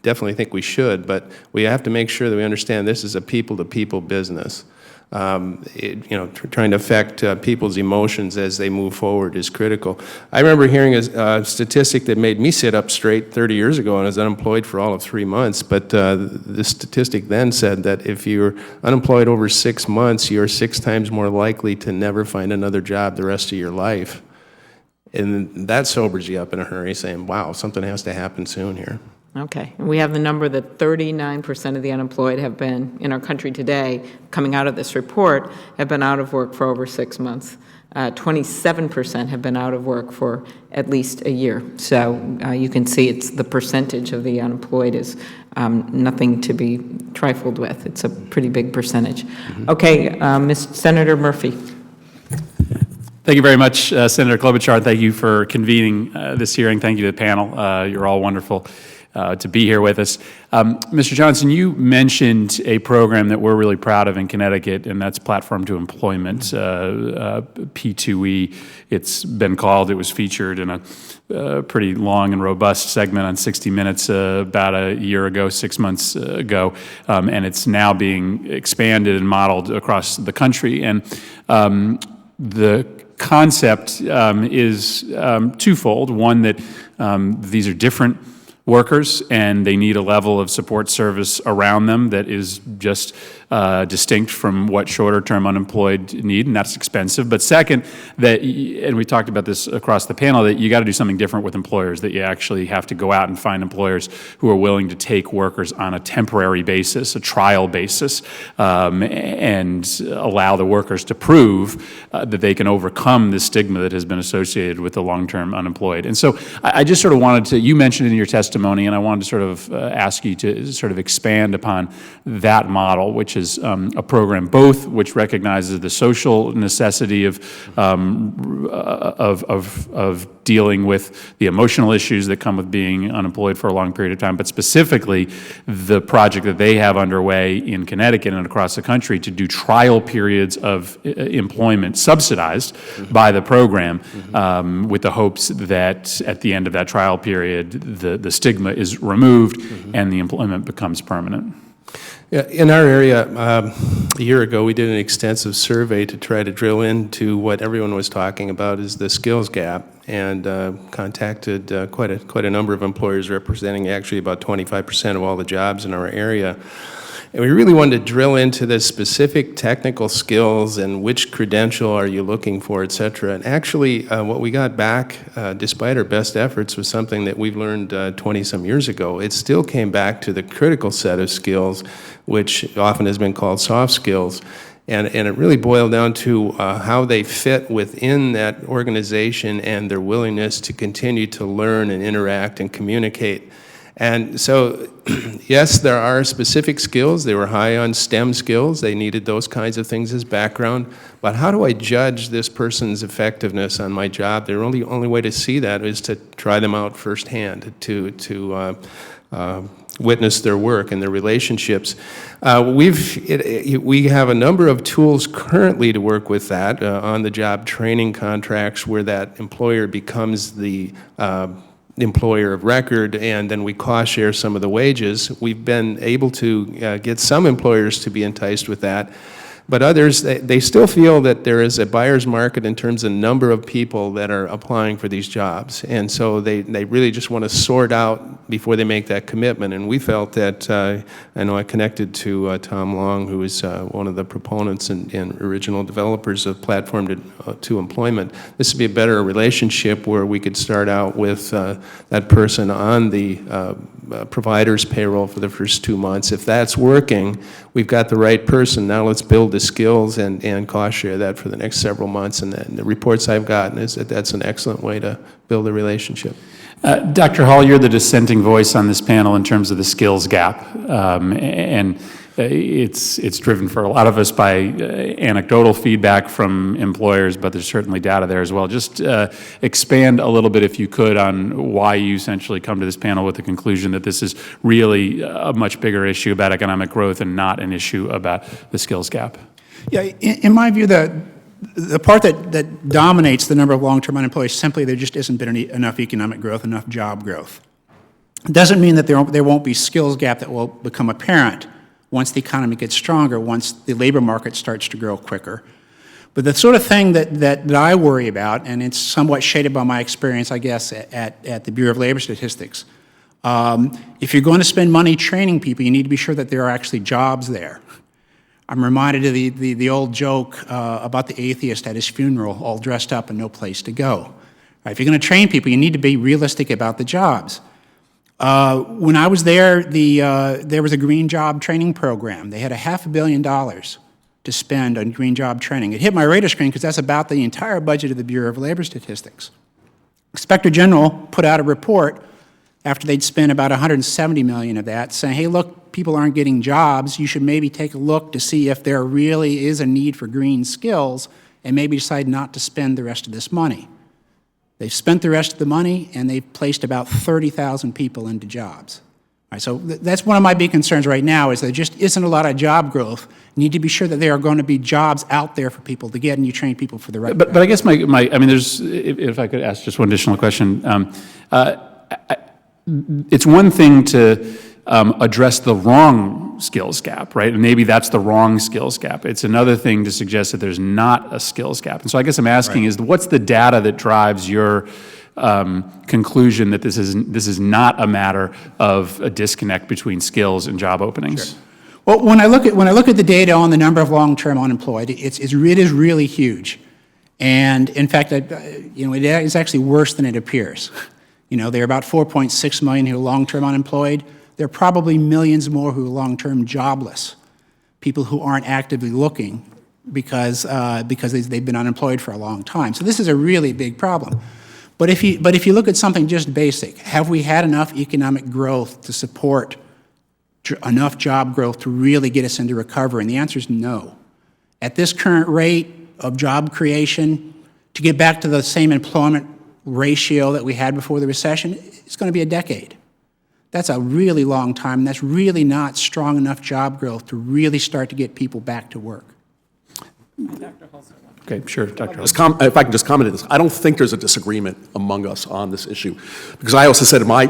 definitely think we should, but we have to make sure that we understand this is a people-to-people business. Trying to affect people's emotions as they move forward is critical. I remember hearing a statistic that made me sit up straight 30 years ago, and I was unemployed for all of 3 months, but the statistic then said that if you're unemployed over 6 months, you're 6 times more likely to never find another job the rest of your life. And that sobers you up in a hurry, saying, wow, something has to happen soon here. Okay. We have the number that 39% of the unemployed have been, in our country today, coming out of this report, have been out of work for over 6 months. 27% have been out of work for at least a year. So you can see it's the percentage of the unemployed is nothing to be trifled with. It's a pretty big percentage. Okay, Senator Murphy. Thank you very much, Senator Klobuchar. Thank you for convening this hearing. Thank you to the panel. You're all wonderful to be here with us. Mr. Johnson, you mentioned a program that we're really proud of in Connecticut, and that's Platform to Employment, P2E. It's been called. It was featured in a pretty long and robust segment on 60 Minutes about a year ago, 6 months ago, and it's now being expanded and modeled across the country. And the concept is twofold. One, that these are different workers and they need a level of support service around them that is just distinct from what shorter-term unemployed need, and that's expensive. But second, that, and we talked about this across the panel, that you got to do something different with employers, that you actually have to go out and find employers who are willing to take workers on a temporary basis, a trial basis, and allow the workers to prove that they can overcome the stigma that has been associated with the long-term unemployed. And so I just sort of wanted to, you mentioned in your testimony, and I wanted to sort of ask you to sort of expand upon that model, which is a program both which recognizes the social necessity of dealing with the emotional issues that come with being unemployed for a long period of time, but specifically the project that they have underway in Connecticut and across the country to do trial periods of employment subsidized by the program, with the hopes that at the end of that trial period the stigma is removed and the employment becomes permanent. Yeah, in our area, a year ago, we did an extensive survey to try to drill into what everyone was talking about is the skills gap, and contacted quite a number of employers representing actually about 25% of all the jobs in our area. And we really wanted to drill into the specific technical skills and which credential are you looking for, et cetera. And actually, what we got back, despite our best efforts, was something that we've learned 20-some years ago. It still came back to the critical set of skills, which often has been called soft skills. And it really boiled down to how they fit within that organization and their willingness to continue to learn and interact and communicate. And so, yes, there are specific skills. They were high on STEM skills. They needed those kinds of things as background. But how do I judge this person's effectiveness on my job? The only way to see that is to try them out firsthand, to witness their work and their relationships. We have a number of tools currently to work with that, on-the-job training contracts where that employer becomes the employer of record, and then we cost share some of the wages. We've been able to get some employers to be enticed with that, but others, they still feel that there is a buyer's market in terms of number of people that are applying for these jobs, and so they really just want to sort out before they make that commitment. And we felt that, I know I connected to Tom Long, who is one of the proponents and original developers of Platform to Employment. This would be a better relationship where we could start out with that person on the provider's payroll for the first 2 months. If that's working, we've got the right person. Now let's build the skills and cost share that for the next several months. And the reports I've gotten is that that's an excellent way to build a relationship. Dr. Hall, you're the dissenting voice on this panel in terms of the skills gap, and it's driven for a lot of us by anecdotal feedback from employers, but there's certainly data there as well. Just expand a little bit, if you could, on why you essentially come to this panel with the conclusion that this is really a much bigger issue about economic growth and not an issue about the skills gap. Yeah, in my view, the part that dominates the number of long-term unemployed is simply there just isn't been enough economic growth, enough job growth. It doesn't mean that there won't be skills gap that will become apparent once the economy gets stronger, once the labor market starts to grow quicker. But the sort of thing that I worry about, and it's somewhat shaded by my experience, I guess, at the Bureau of Labor Statistics, if you're going to spend money training people, you need to be sure that there are actually jobs there. I'm reminded of the old joke about the atheist at his funeral, all dressed up and no place to go. Right, if you're going to train people, you need to be realistic about the jobs. When I was there, there was a green job training program. They had $500 million to spend on green job training. It hit my radar screen because that's about the entire budget of the Bureau of Labor Statistics. Inspector General put out a report after they'd spent about $170 million of that, saying, hey, look, people aren't getting jobs. You should maybe take a look to see if there really is a need for green skills and maybe decide not to spend the rest of this money. They've spent the rest of the money, and they've placed about 30,000 people into jobs. All right, so that's one of my big concerns right now, is there just isn't a lot of job growth. You need to be sure that there are going to be jobs out there for people to get, and you train people for the right But I guess I mean, there's, if I could ask just one additional question. It's one thing to address the wrong skills gap, right? And maybe that's the wrong skills gap. It's another thing to suggest that there's not a skills gap. And so I guess I'm asking is, what's the data that drives your conclusion that this is not a matter of a disconnect between skills and job openings? Sure. Well, when I look at the data on the number of long-term unemployed, it is really huge. And in fact, it is actually worse than it appears. There are about 4.6 million who are long-term unemployed. There are probably millions more who are long-term jobless, people who aren't actively looking because they've been unemployed for a long time. So this is a really big problem. But if you look at something just basic, have we had enough economic growth to support enough job growth to really get us into recovery? And the answer is no. At this current rate of job creation, to get back to the same employment ratio that we had before the recession, it's going to be a decade. That's a really long time, and that's really not strong enough job growth to really start to get people back to work. Okay, sure, Dr. Hall. If I can just comment on this, I don't think there's a disagreement among us on this issue, because I also said in my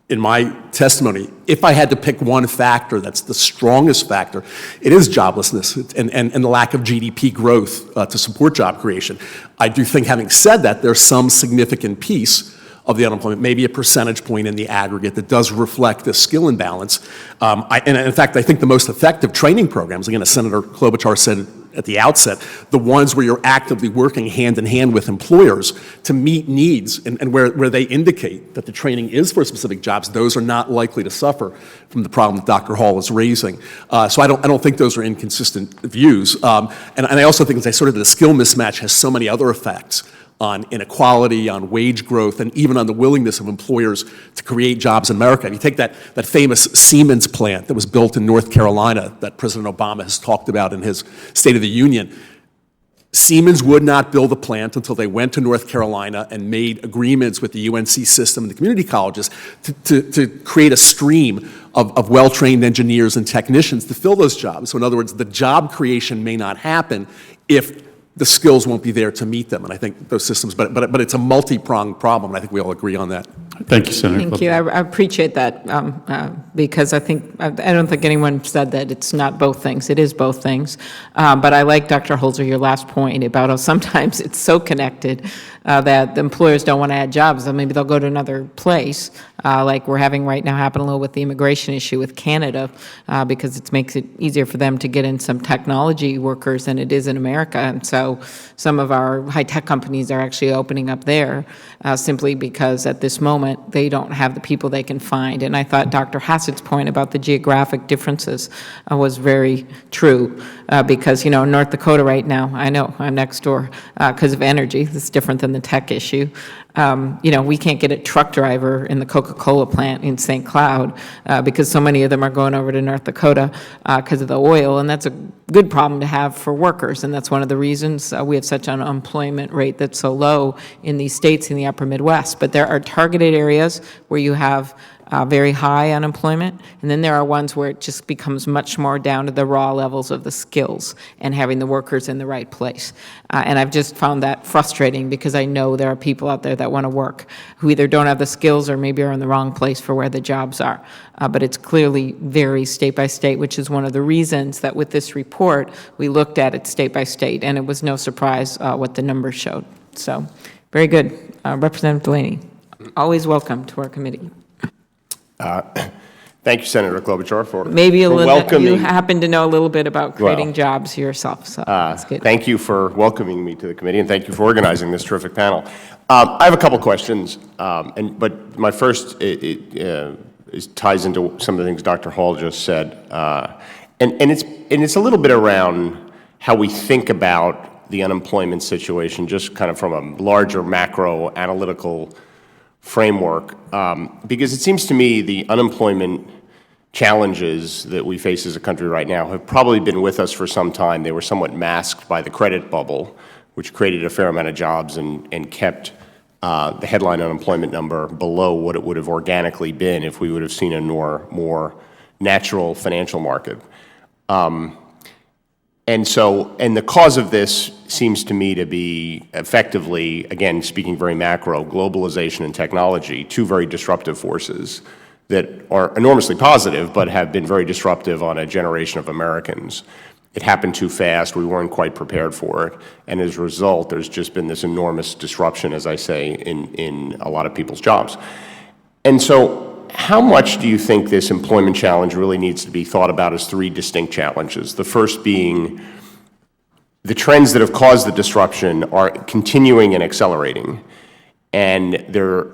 in my testimony, if I had to pick one factor that's the strongest factor, it is joblessness and the lack of GDP growth to support job creation. I do think, having said that, there's some significant piece of the unemployment, maybe a percentage point in the aggregate, that does reflect this skill imbalance. And in fact, I think the most effective training programs, again, as Senator Klobuchar said at the outset, the ones where you're actively working hand in hand with employers to meet needs and where they indicate that the training is for specific jobs, those are not likely to suffer from the problem that Dr. Hall is raising. So I don't think those are inconsistent views. And I also think, as I sort of, the skill mismatch has so many other effects on inequality, on wage growth, and even on the willingness of employers to create jobs in America. If you take that famous Siemens plant that was built in North Carolina that President Obama has talked about in his State of the Union, Siemens would not build a plant until they went to North Carolina and made agreements with the UNC system and the community colleges to create a stream of well-trained engineers and technicians to fill those jobs. So in other words, the job creation may not happen if the skills won't be there to meet them. And I think those systems, but it's a multi-pronged problem, and I think we all agree on that. Thank you, Senator. Thank you. I appreciate that because I don't think anyone said that it's not both things. It is both things. But I like, Dr. Holzer, your last point about how sometimes it's so connected that the employers don't want to add jobs, and maybe they'll go to another place, like we're having right now happen a little with the immigration issue with Canada, because it makes it easier for them to get in some technology workers than it is in America. And so some of our high-tech companies are actually opening up there simply because at this moment they don't have the people they can find. And I thought Dr. Hassett's point about the geographic differences was very true because, you know, North Dakota right now, I know, I'm next door, because of energy. This is different than the tech issue. You know, we can't get a truck driver in the Coca-Cola plant in St. Cloud because so many of them are going over to North Dakota because of the oil, and that's a good problem to have for workers, and that's one of the reasons we have such an unemployment rate that's so low in these states in the upper Midwest. But there are targeted areas where you have very high unemployment, and then there are ones where it just becomes much more down to the raw levels of the skills and having the workers in the right place. And I've just found that frustrating because I know there are people out there that want to work who either don't have the skills or maybe are in the wrong place for where the jobs are. But it's clearly very state by state, which is one of the reasons that with this report, we looked at it state by state, and it was no surprise what the numbers showed. So, very good. Representative Delaney, always welcome to our committee. Thank you, Senator Klobuchar, for Maybe a little, welcoming. you happen to know a little bit about creating jobs yourself, so that's good. Thank you for welcoming me to the committee, and thank you for organizing this terrific panel. I have a couple questions, but my first ties into some of the things Dr. Hall just said, and it's a little bit around how we think about the unemployment situation, just kind of from a larger macro analytical framework, because it seems to me the unemployment challenges that we face as a country right now have probably been with us for some time. They were somewhat masked by the credit bubble, which created a fair amount of jobs and kept the headline unemployment number below what it would have organically been if we would have seen a more natural financial market. And the cause of this seems to me to be effectively, again, speaking very macro, globalization and technology, two very disruptive forces that are enormously positive, but have been very disruptive on a generation of Americans. It happened too fast. We weren't quite prepared for it. And as a result, there's just been this enormous disruption, as I say, in a lot of people's jobs. And so how much do you think this employment challenge really needs to be thought about as three distinct challenges? The first being the trends that have caused the disruption are continuing and accelerating. And they're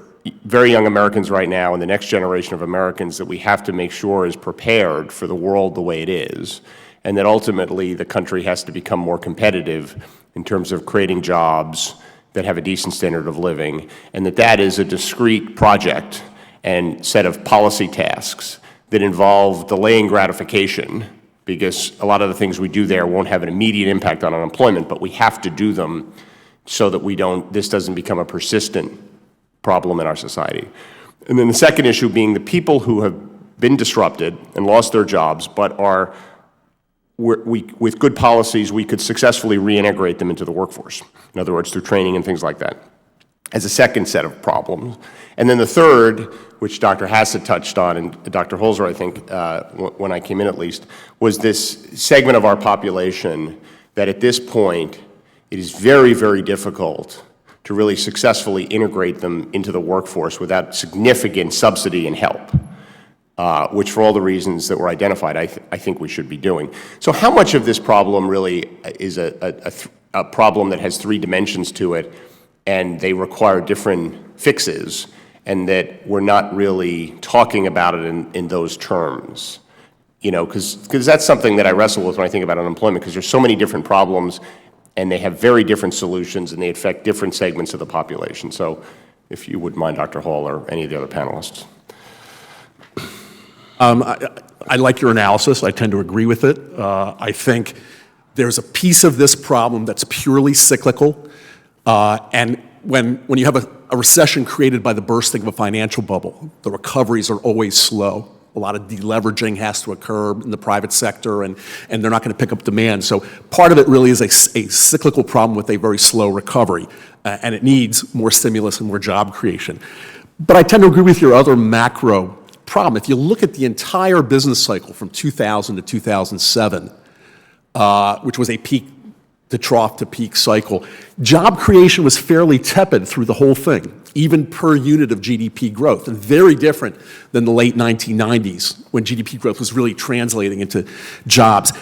very young Americans right now and the next generation of Americans that we have to make sure is prepared for the world the way it is, and that ultimately the country has to become more competitive in terms of creating jobs that have a decent standard of living, and that is a discrete project and set of policy tasks that involve delaying gratification, because a lot of the things we do there won't have an immediate impact on unemployment, but we have to do them so that this doesn't become a persistent problem in our society. And then the second issue being the people who have been disrupted and lost their jobs, but with good policies, we could successfully reintegrate them into the workforce. In other words, through training and things like that. as a second set of problems. And then the third, which Dr. Hassett touched on, and Dr. Holzer, I think, when I came in at least, was this segment of our population that at this point, it is very, very difficult to really successfully integrate them into the workforce without significant subsidy and help, which for all the reasons that were identified, I think we should be doing. So how much of this problem really is a problem that has three dimensions to it, and they require different fixes, and that we're not really talking about it in those terms? You know, because that's something that I wrestle with when I think about unemployment, because there's so many different problems, and they have very different solutions, and they affect different segments of the population. So if you would mind, Dr. Hall, or any of the other panelists. I like your analysis. I tend to agree with it. I think there's a piece of this problem that's purely cyclical. And when you have a recession created by the bursting of a financial bubble, the recoveries are always slow. A lot of deleveraging has to occur in the private sector, and they're not going to pick up demand. So part of it really is a cyclical problem with a very slow recovery, and it needs more stimulus and more job creation. But I tend to agree with your other macro problem. If you look at the entire business cycle from 2000 to 2007, which was a peak to trough to peak cycle, job creation was fairly tepid through the whole thing, even per unit of GDP growth, and very different than the late 1990s when GDP growth was really translating into jobs.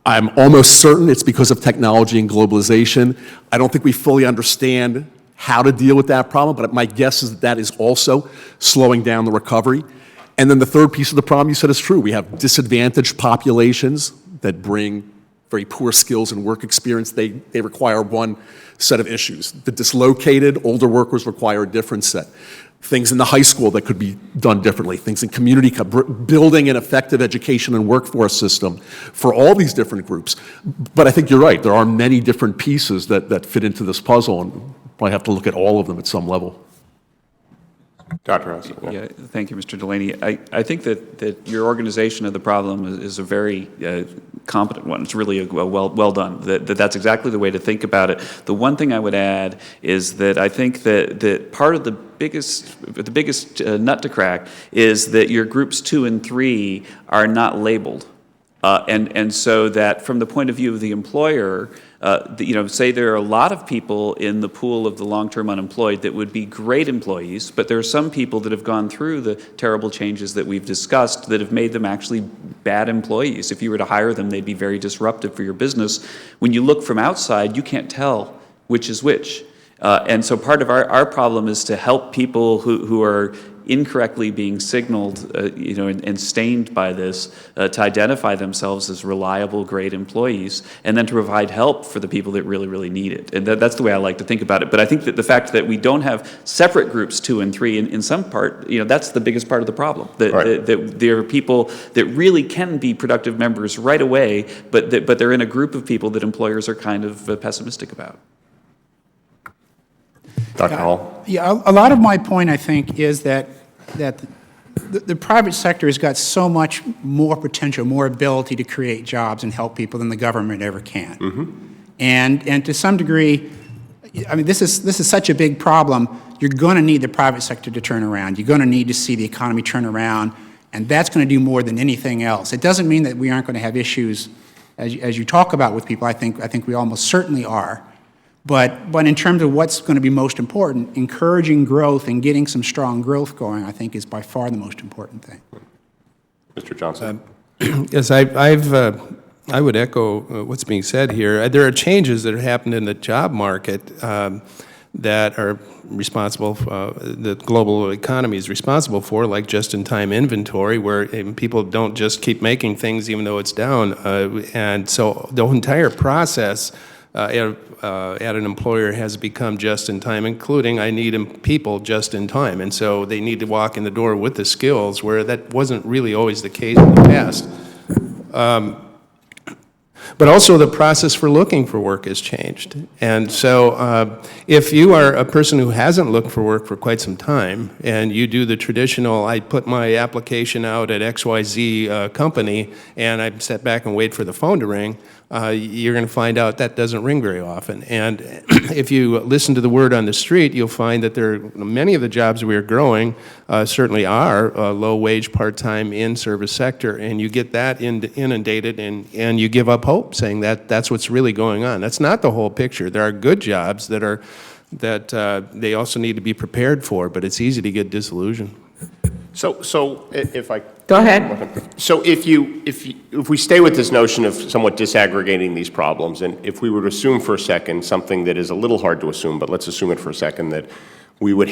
I'm almost certain it's because of technology and globalization. I don't think we fully understand how to deal with that problem, but my guess is that is also slowing down the recovery. And then the third piece of the problem you said is true. We have disadvantaged populations that bring very poor skills and work experience. They require one set of issues. The dislocated older workers require a different set. Things in the high school that could be done differently. Things in community, building an effective education and workforce system for all these different groups. But I think you're right. There are many different pieces that fit into this puzzle, and probably have to look at all of them at some level. Dr. Hassett. Yeah, thank you, Mr. Delaney. I think that your organization of the problem is a very competent one. It's really well done. That's exactly the way to think about it. The one thing I would add is that I think that part of the biggest nut to crack is that your groups 2 and 3 are not labeled. And so that from the point of view of the employer, say there are a lot of people in the pool of the long-term unemployed that would be great employees, but there are some people that have gone through the terrible changes that we've discussed that have made them actually bad employees. If you were to hire them, they'd be very disruptive for your business. When you look from outside, you can't tell which is which. And so part of our problem is to help people who are incorrectly being signaled, and stained by this, to identify themselves as reliable, great employees, and then to provide help for the people that really, really need it. And that's the way I like to think about it. But I think that the fact that we don't have separate groups 2 and 3, in some part, that's the biggest part of the problem. That there are people that really can be productive members right away, but they're in a group of people that employers are kind of pessimistic about. Dr. Hall? Yeah, a lot of my point, I think, is that the private sector has got so much more potential, more ability to create jobs and help people than the government ever can. Mm-hmm. And to some degree, I mean, this is such a big problem. You're going to need the private sector to turn around. You're going to need to see the economy turn around, and that's going to do more than anything else. It doesn't mean that we aren't going to have issues, as you talk about with people. I think we almost certainly are. But in terms of what's going to be most important, encouraging growth and getting some strong growth going, I think, is by far the most important thing. Mr. Johnson? Yes, I would echo what's being said here. There are changes that have happened in the job market that are responsible, the global economy is responsible for, like just-in-time inventory, where people don't just keep making things even though it's down. And so the entire process at an employer has become just in time, including I need people just in time. And so they need to walk in the door with the skills, where that wasn't really always the case in the past. but also the process for looking for work has changed. And so if you are a person who hasn't looked for work for quite some time, and you do the traditional, I put my application out at XYZ company, and I sit back and wait for the phone to ring, you're going to find out that doesn't ring very often. And if you listen to the word on the street, you'll find that many of the jobs we are growing certainly are low-wage, part-time, in-service sector, and you get that inundated, and you give up hope, saying that that's what's really going on. That's not the whole picture. There are good jobs that they also need to be prepared for, but it's easy to get disillusioned. So if I... Go ahead. So if we stay with this notion of somewhat disaggregating these problems, and if we were to assume for a second something that is a little hard to assume, but let's assume it for a second, that we would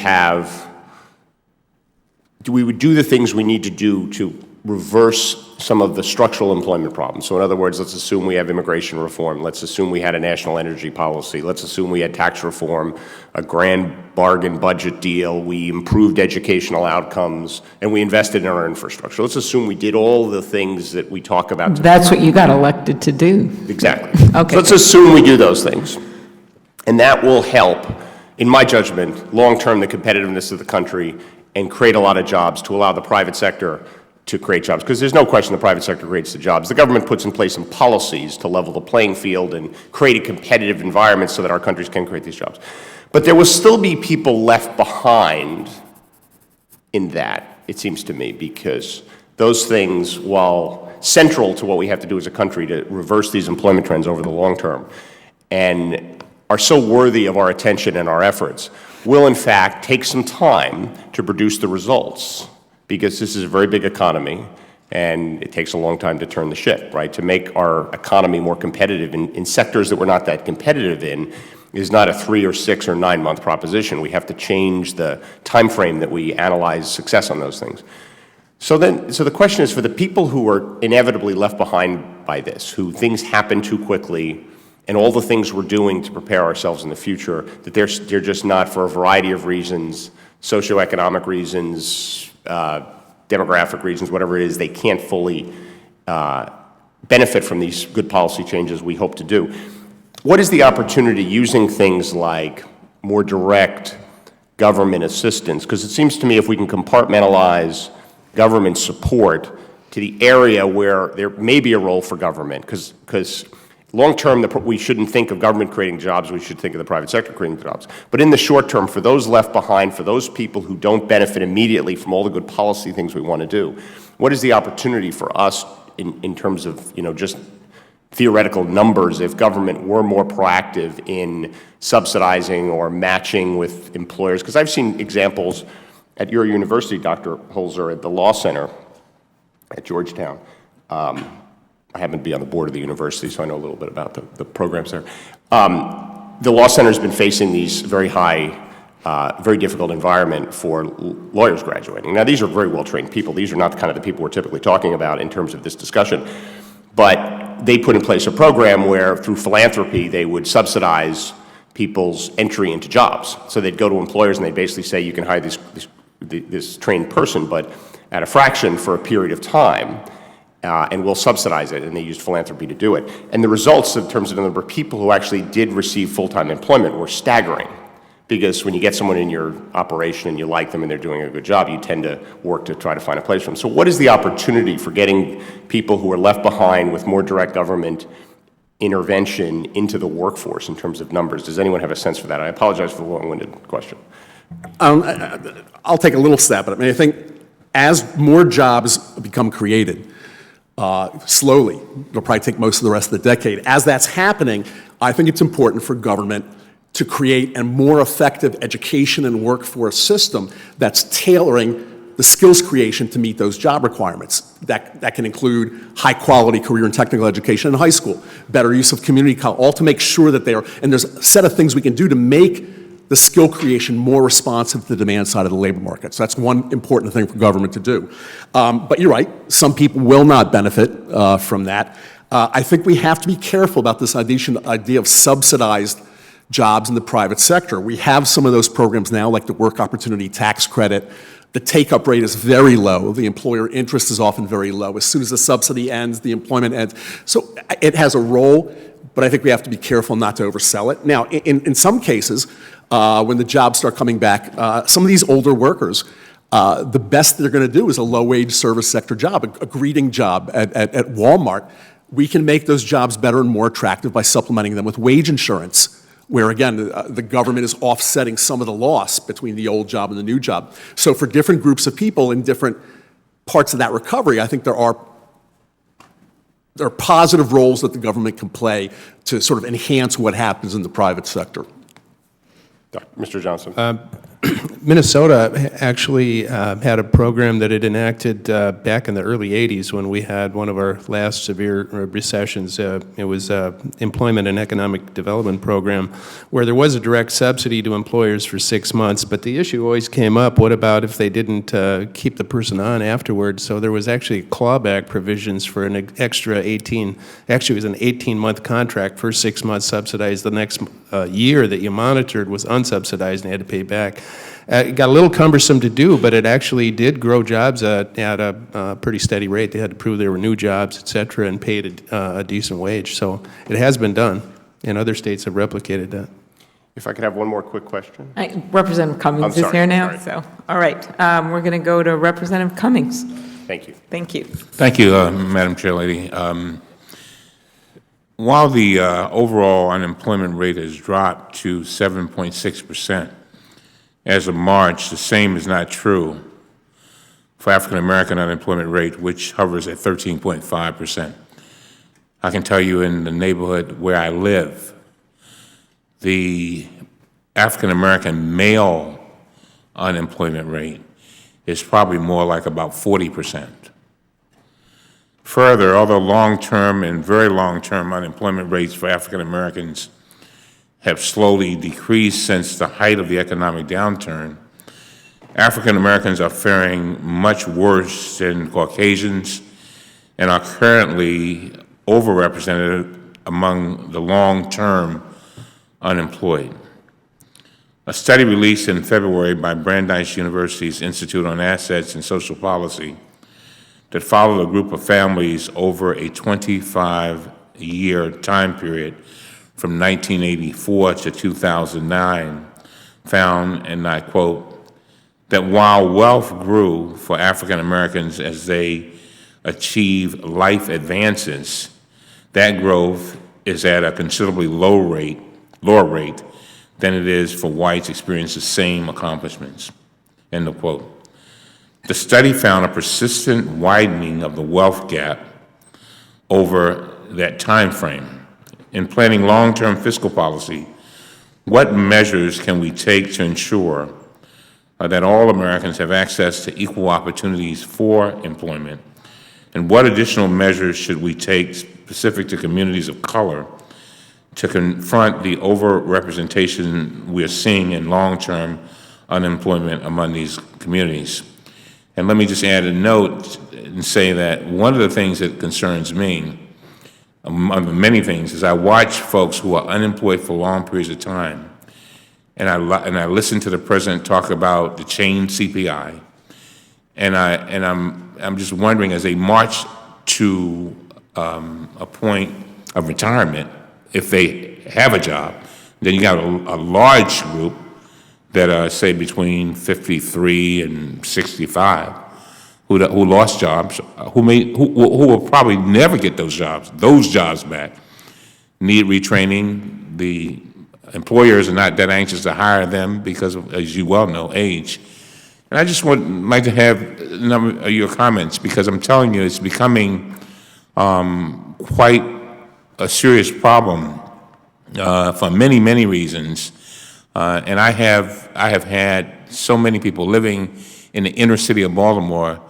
do the things we need to do to reverse some of the structural employment problems. So in other words, let's assume we have immigration reform. Let's assume we had a national energy policy. Let's assume we had tax reform, a grand bargain budget deal. We improved educational outcomes, and we invested in our infrastructure. Let's assume we did all the things that we talk about today. That's what you got elected to do. Exactly. Okay. So let's assume we do those things. And that will help, in my judgment, long-term the competitiveness of the country and create a lot of jobs to allow the private sector to create jobs, because there's no question the private sector creates the jobs. The government puts in place some policies to level the playing field and create a competitive environment so that our countries can create these jobs. But there will still be people left behind in that, it seems to me, because those things, while central to what we have to do as a country to reverse these employment trends over the long term, and are so worthy of our attention and our efforts, will in fact take some time to produce the results, because this is a very big economy, and it takes a long time to turn the ship, right? To make our economy more competitive in sectors that we're not that competitive in is not a 3 or 6 or 9 month proposition. We have to change the time frame that we analyze success on those things. So the question is, for the people who are inevitably left behind by this, who things happen too quickly, and all the things we're doing to prepare ourselves in the future, that they're just not, for a variety of reasons, socioeconomic reasons, demographic reasons, whatever it is, they can't fully benefit from these good policy changes we hope to do. What is the opportunity using things like more direct government assistance? Because it seems to me if we can compartmentalize government support to the area where there may be a role for government, because long term, we shouldn't think of government creating jobs, we should think of the private sector creating jobs. But in the short term, for those left behind, for those people who don't benefit immediately from all the good policy things we want to do, what is the opportunity for us in terms of, just theoretical numbers if government were more proactive in subsidizing or matching with employers? Because I've seen examples at your university, Dr. Holzer, at the Law Center at Georgetown. I happen to be on the board of the university, so I know a little bit about the programs there. The Law Center has been facing these very high, very difficult environment for lawyers graduating. Now, these are very well-trained people. These are not the kind of the people we're typically talking about in terms of this discussion. But they put in place a program where, through philanthropy, they would subsidize people's entry into jobs. So they'd go to employers and they'd basically say, you can hire this trained person, but at a fraction for a period of time. And we'll subsidize it, and they used philanthropy to do it. And the results in terms of the number of people who actually did receive full-time employment were staggering, because when you get someone in your operation and you like them and they're doing a good job, you tend to work to try to find a place for them. So what is the opportunity for getting people who are left behind with more direct government intervention into the workforce in terms of numbers? Does anyone have a sense for that? I apologize for the long-winded question. I'll take a little stab at it. I think as more jobs become created, slowly, it'll probably take most of the rest of the decade. As that's happening, I think it's important for government to create a more effective education and workforce system that's tailoring the skills creation to meet those job requirements. That can include high-quality career and technical education in high school, better use of community college, all to make sure that and there's a set of things we can do to make the skill creation more responsive to the demand side of the labor market. So that's one important thing for government to do. But you're right, some people will not benefit from that. I think we have to be careful about this idea of subsidized jobs in the private sector. We have some of those programs now, like the Work Opportunity Tax Credit. The take-up rate is very low. The employer interest is often very low. As soon as the subsidy ends, the employment ends. So it has a role, but I think we have to be careful not to oversell it. Now, in some cases, when the jobs start coming back, some of these older workers, the best they're going to do is a low-wage service sector job, a greeting job at Walmart. We can make those jobs better and more attractive by supplementing them with wage insurance, where, again, the government is offsetting some of the loss between the old job and the new job. So for different groups of people in different parts of that recovery, I think there are positive roles that the government can play to sort of enhance what happens in the private sector. Mr. Johnson. Minnesota actually had a program that it enacted back in the early 80s when we had one of our last severe recessions. It was Employment and Economic Development Program, where there was a direct subsidy to employers for 6 months, but the issue always came up, what about if they didn't keep the person on afterwards? So there was actually clawback provisions for an extra 18, actually it was an 18-month contract, for 6 months subsidized. The next year that you monitored was unsubsidized and you had to pay back. It got a little cumbersome to do, but it actually did grow jobs at a pretty steady rate. They had to prove there were new jobs, et cetera, and paid a decent wage. So it has been done, and other states have replicated that. If I could have one more quick question. Representative Cummings is here now, so, all right. We're going to go to Representative Cummings. Thank you. Thank you. Thank you, Madam Chair Lady. While the overall unemployment rate has dropped to 7.6%, as of March, the same is not true for African-American unemployment rate, which hovers at 13.5%. I can tell you in the neighborhood where I live, the African-American male unemployment rate is probably more like about 40%. Further, although long-term and very long-term unemployment rates for African-Americans have slowly decreased since the height of the economic downturn, African Americans are faring much worse than Caucasians and are currently overrepresented among the long-term unemployed. A study released in February by Brandeis University's Institute on Assets and Social Policy that followed a group of families over a 25-year time period from 1984 to 2009 found, and I quote, that while wealth grew for African Americans as they achieve life advances, that growth is at a considerably lower rate than it is for whites experiencing the same accomplishments, end of quote. The study found a persistent widening of the wealth gap over that time frame. In planning long-term fiscal policy, what measures can we take to ensure that all Americans have access to equal opportunities for employment? And what additional measures should we take specific to communities of color to confront the overrepresentation we're seeing in long-term unemployment among these communities? And let me just add a note and say that one of the things that concerns me, among many things, is I watch folks who are unemployed for long periods of time, and I listen to the president talk about the chain CPI, and I'm just wondering, as they march to a point of retirement, if they have a job, then you got a large group that are, say, between 53 and 65, who lost jobs, who will probably never get those jobs back, need retraining. The employers are not that anxious to hire them because of, as you well know, age. And I just like to have a number of your comments, because I'm telling you, it's becoming quite a serious problem for many, many reasons. And I have had so many people living in the inner city of Baltimore.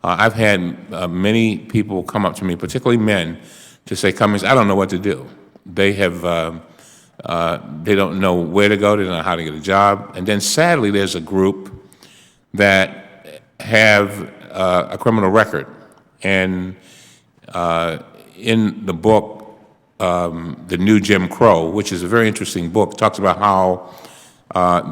I've had many people come up to me, particularly men, to say, Cummings, I don't know what to do. They don't know where to go, they don't know how to get a job. And then sadly, there's a group that have a criminal record. And in the book, The New Jim Crow, which is a very interesting book, talks about how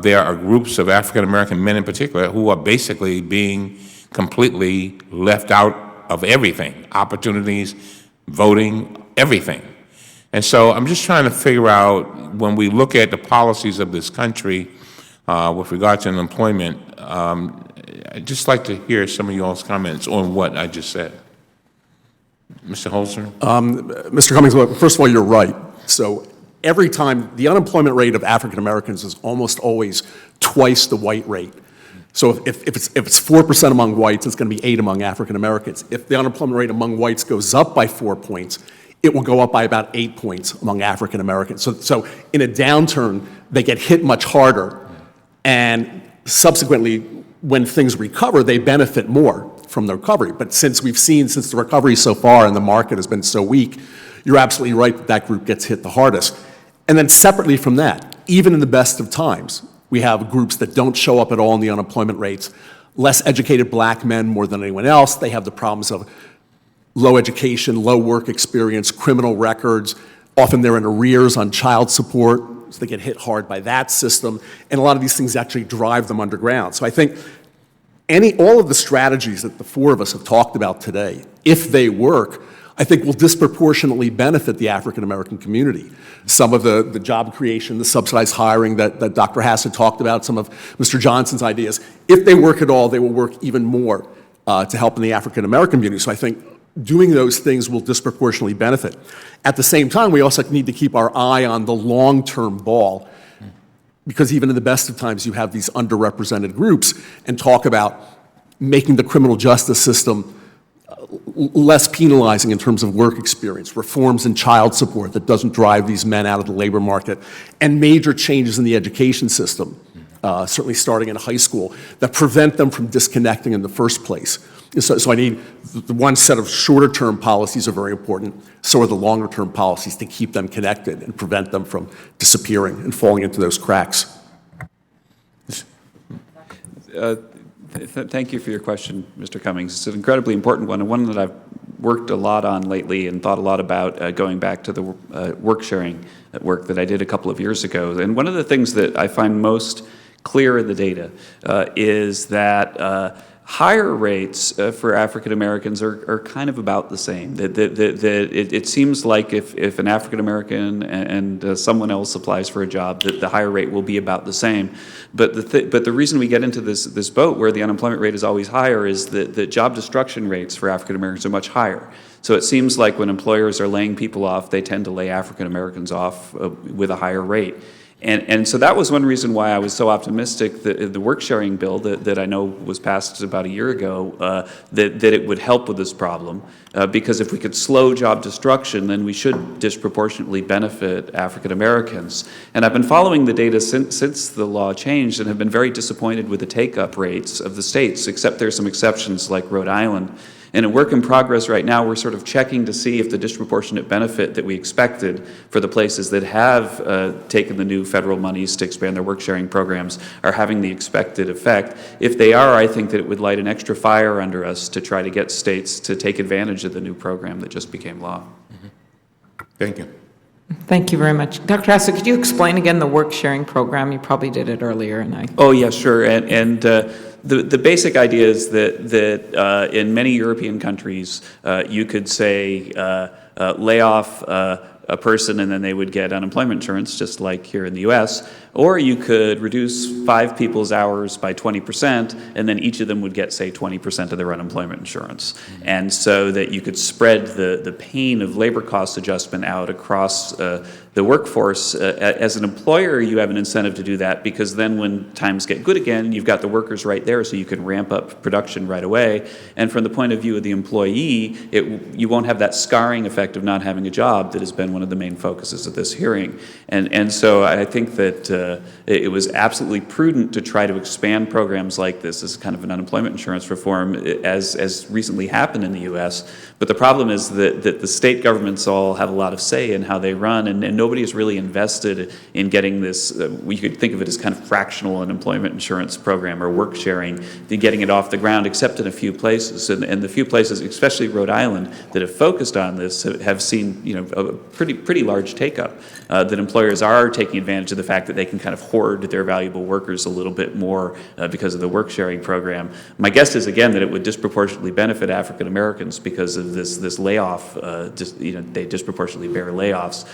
there are groups of African-American men in particular who are basically being completely left out of everything, opportunities, voting, everything. And so I'm just trying to figure out, when we look at the policies of this country with regard to unemployment, I'd just like to hear some of y'all's comments on what I just said. Mr. Holzer? Mr. Cummings, well, first of all, you're right. So every time, the unemployment rate of African Americans is almost always twice the white rate. So if it's 4% among whites, it's going to be 8 among African Americans. If the unemployment rate among whites goes up by 4 points, it will go up by about 8 points among African Americans. So in a downturn, they get hit much harder, and subsequently, when things recover, they benefit more from the recovery. But since the recovery so far and the market has been so weak, you're absolutely right that that group gets hit the hardest. And then separately from that, even in the best of times, we have groups that don't show up at all in the unemployment rates. Less educated black men more than anyone else. They have the problems of low education, low work experience, criminal records. Often they're in arrears on child support, so they get hit hard by that system. And a lot of these things actually drive them underground. So I think all of the strategies that the four of us have talked about today, if they work, I think will disproportionately benefit the African American community. Some of the job creation, the subsidized hiring that Dr. Hassett talked about, some of Mr. Johnson's ideas, if they work at all, they will work even more to help in the African American community. So I think doing those things will disproportionately benefit. At the same time, we also need to keep our eye on the long-term ball, because even in the best of times, you have these underrepresented groups, and talk about making the criminal justice system less penalizing in terms of work experience, reforms in child support that doesn't drive these men out of the labor market, and major changes in the education system, certainly starting in high school, that prevent them from disconnecting in the first place. So I need the one set of shorter-term policies are very important, so are the longer-term policies to keep them connected and prevent them from disappearing and falling into those cracks. Thank you for your question, Mr. Cummings. It's an incredibly important one, and one that I've worked a lot on lately and thought a lot about, going back to the work sharing work that I did a couple of years ago. And one of the things that I find most clear in the data is that higher rates for African Americans are kind of about the same. It seems like if an African American and someone else applies for a job, that the higher rate will be about the same. But the reason we get into this boat where the unemployment rate is always higher is that the job destruction rates for African Americans are much higher. So it seems like when employers are laying people off, they tend to lay African Americans off with a higher rate. And so that was one reason why I was so optimistic that the work-sharing bill that I know was passed about a year ago, that it would help with this problem. Because if we could slow job destruction, then we should disproportionately benefit African Americans. And I've been following the data since the law changed and have been very disappointed with the take-up rates of the states, except there's some exceptions like Rhode Island. And in work in progress right now, we're sort of checking to see if the disproportionate benefit that we expected for the places that have taken the new federal monies to expand their work-sharing programs are having the expected effect. If they are, I think that it would light an extra fire under us to try to get states to take advantage of the new program that just became law. Thank you. Thank you very much. Dr. Hassett, could you explain again the work-sharing program? You probably did it earlier, and I... Oh, yeah, sure. And the basic idea is that in many European countries, you could say lay off a person and then they would get unemployment insurance, just like here in the U.S., or you could reduce 5 people's hours by 20%, and then each of them would get, say, 20% of their unemployment insurance. And so that you could spread the pain of labor cost adjustment out across the workforce. As an employer, you have an incentive to do that, because then when times get good again, you've got the workers right there, so you can ramp up production right away. And from the point of view of the employee, you won't have that scarring effect of not having a job that has been one of the main focuses of this hearing. And so I think that it was absolutely prudent to try to expand programs like this as kind of an unemployment insurance reform, as recently happened in the U.S. But the problem is that the state governments all have a lot of say in how they run, and nobody is really invested in getting this, we could think of it as kind of fractional unemployment insurance program or work sharing, getting it off the ground, except in a few places. And the few places, especially Rhode Island, that have focused on this have seen, a pretty large take-up, that employers are taking advantage of the fact that they can kind of hoard their valuable workers a little bit more because of the work-sharing program. My guess is, again, that it would disproportionately benefit African Americans because of this layoff, they disproportionately bear layoffs,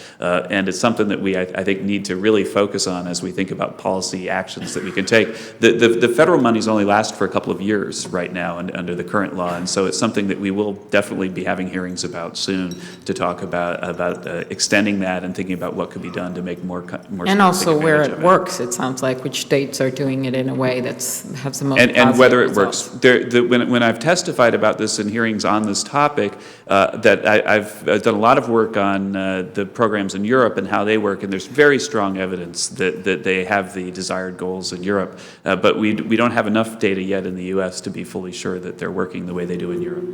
and it's something that we, I think, need to really focus on as we think about policy actions that we can take. The federal monies only last for a couple of years right now and under the current law, and so it's something that we will definitely be having hearings about soon to talk about extending that and thinking about what could be done to make more And also take where advantage it of works, it sounds like, which states are doing it in a way that's has the most and whether it results. works. When I've testified about this in hearings on this topic, that I've done a lot of work on the programs in Europe and how they work, and there's very strong evidence that they have the desired goals in Europe, but we don't have enough data yet in the U.S. to be fully sure that they're working the way they do in Europe.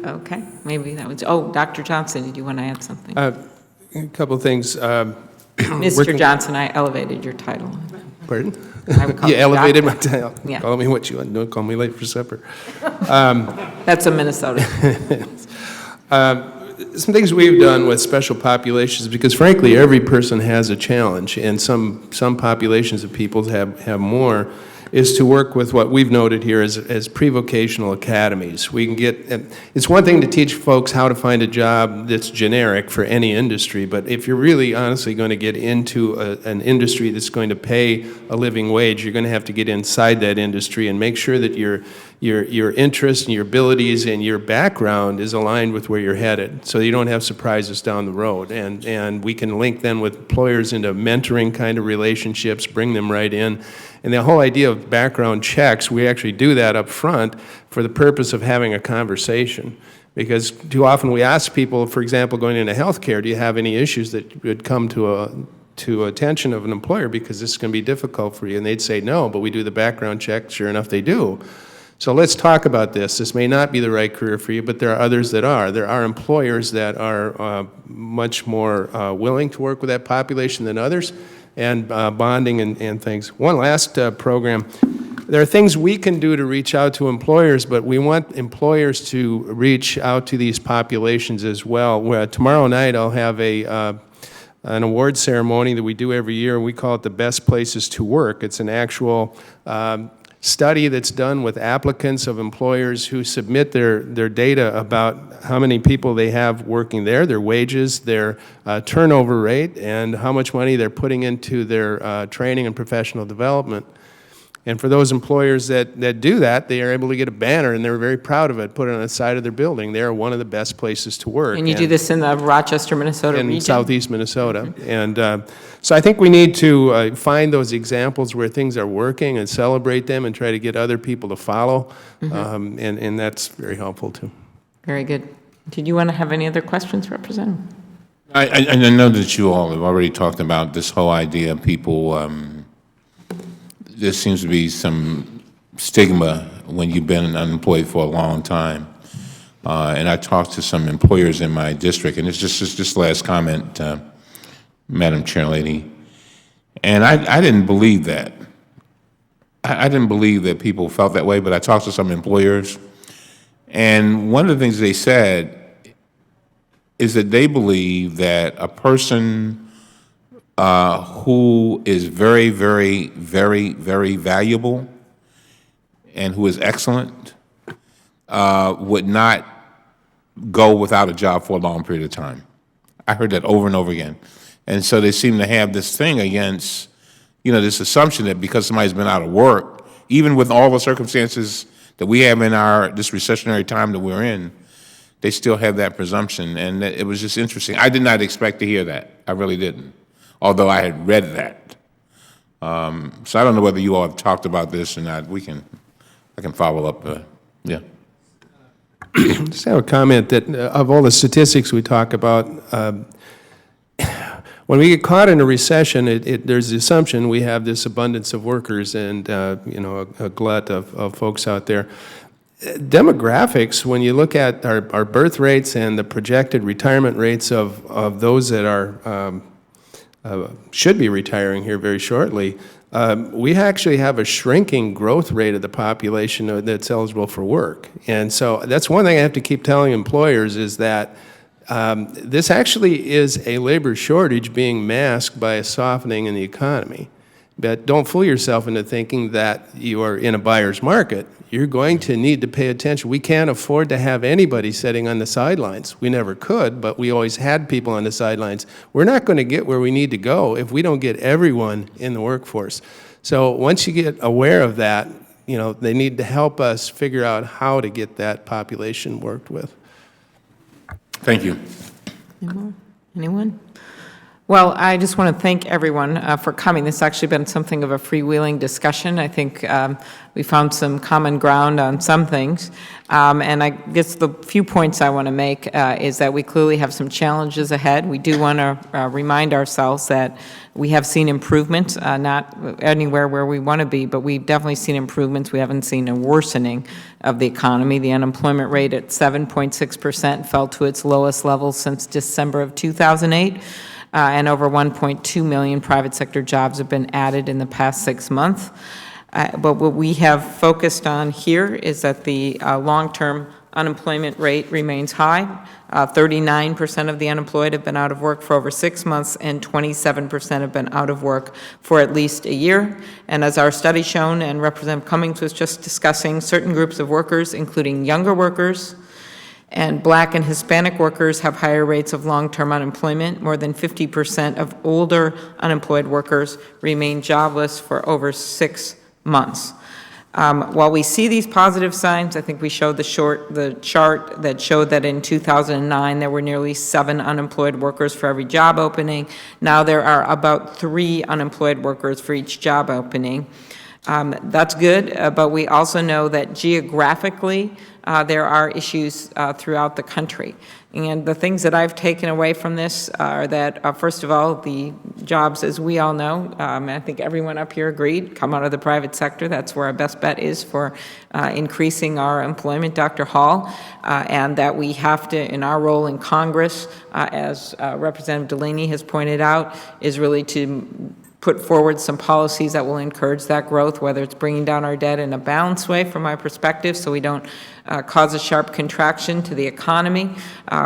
Okay, maybe that was, Dr. Johnson, did you want to add something? A couple of things. Mr. Johnson, I elevated your title. Pardon? I would call You you elevated my doctor. title. Yeah. Call me what you want. Don't call me late for supper. That's a Minnesota. Some things we've done with special populations, because frankly, every person has a challenge, and some populations of people have more, is to work with what we've noted here as pre-vocational academies. We can get, it's one thing to teach folks how to find a job that's generic for any industry, but if you're really honestly going to get into an industry that's going to pay a living wage, you're going to have to get inside that industry and make sure that your interests and your abilities and your background is aligned with where you're headed, so you don't have surprises down the road. And we can link then with employers into mentoring kind of relationships, bring them right in. And the whole idea of background checks, we actually do that up front for the purpose of having a conversation. Because too often we ask people, for example, going into healthcare, do you have any issues that would come to attention of an employer because this is going to be difficult for you? And they'd say no, but we do the background check. Sure enough, they do. So let's talk about this. This may not be the right career for you, but there are others that are. There are employers that are much more willing to work with that population than others, and bonding and things. One last program. There are things we can do to reach out to employers, but we want employers to reach out to these populations as well. Where tomorrow night I'll have an award ceremony that we do every year. We call it the Best Places to Work. It's an actual study that's done with applicants of employers who submit their data about how many people they have working there, their wages, their turnover rate, and how much money they're putting into their training and professional development. And for those employers that do that, they are able to get a banner, and they're very proud of it, put it on the side of their building. They are one of the best places to work. And you do this in the Rochester, Minnesota region? In southeast Minnesota. And so I think we need to find those examples where things are working and celebrate them and try to get other people to follow. And that's very helpful, too. Very good. Did you want to have any other questions, Representative? I know that you all have already talked about this whole idea of people, there seems to be some stigma when you've been unemployed for a long time. And I talked to some employers in my district, and it's just last comment, Madam Chairlady, and I didn't believe that. I didn't believe that people felt that way, but I talked to some employers, and one of the things they said is that they believe that a person who is very, very, very, very valuable and who is excellent would not go without a job for a long period of time. I heard that over and over again. And so they seem to have this thing against, this assumption that because somebody's been out of work, even with all the circumstances that we have in this recessionary time that we're in, they still have that presumption. And it was just interesting. I did not expect to hear that. I really didn't, although I had read that. So I don't know whether you all have talked about this or not. I can follow up. Yeah. Just have a comment that of all the statistics we talk about, when we get caught in a recession, there's the assumption we have this abundance of workers and a glut of folks out there. Demographics, when you look at our birth rates and the projected retirement rates of those that are should be retiring here very shortly, we actually have a shrinking growth rate of the population that's eligible for work. And so that's one thing I have to keep telling employers is that this actually is a labor shortage being masked by a softening in the economy. But don't fool yourself into thinking that you are in a buyer's market. You're going to need to pay attention. We can't afford to have anybody sitting on the sidelines. We never could, but we always had people on the sidelines. We're not going to get where we need to go if we don't get everyone in the workforce. So once you get aware of that, you know, they need to help us figure out how to get that population worked with. Thank you. Anyone? Well, I just want to thank everyone for coming. This has actually been something of a freewheeling discussion. I think we found some common ground on some things. And I guess the few points I want to make is that we clearly have some challenges ahead. We do want to remind ourselves that we have seen improvements, not anywhere where we want to be, but we've definitely seen improvements. We haven't seen a worsening of the economy. The unemployment rate at 7.6% fell to its lowest level since December of 2008. And over 1.2 million private sector jobs have been added in the past 6 months. But what we have focused on here is that the long-term unemployment rate remains high. 39% of the unemployed have been out of work for over 6 months, and 27% have been out of work for at least a year. And as our study shown, and Representative Cummings was just discussing, certain groups of workers, including younger workers, and Black and Hispanic workers have higher rates of long-term unemployment. More than 50% of older unemployed workers remain jobless for over 6 months. While we see these positive signs, I think we showed the chart that showed that in 2009 there were nearly 7 unemployed workers for every job opening. Now there are about 3 unemployed workers for each job opening. That's good, but we also know that geographically there are issues throughout the country. And the things that I've taken away from this are that, first of all, the jobs, as we all know, I think everyone up here agreed, come out of the private sector. That's where our best bet is for increasing our employment, Dr. Hall, and that we have to, in our role in Congress, as Representative Delaney has pointed out, is really to put forward some policies that will encourage that growth, whether it's bringing down our debt in a balanced way from my perspective so we don't cause a sharp contraction to the economy,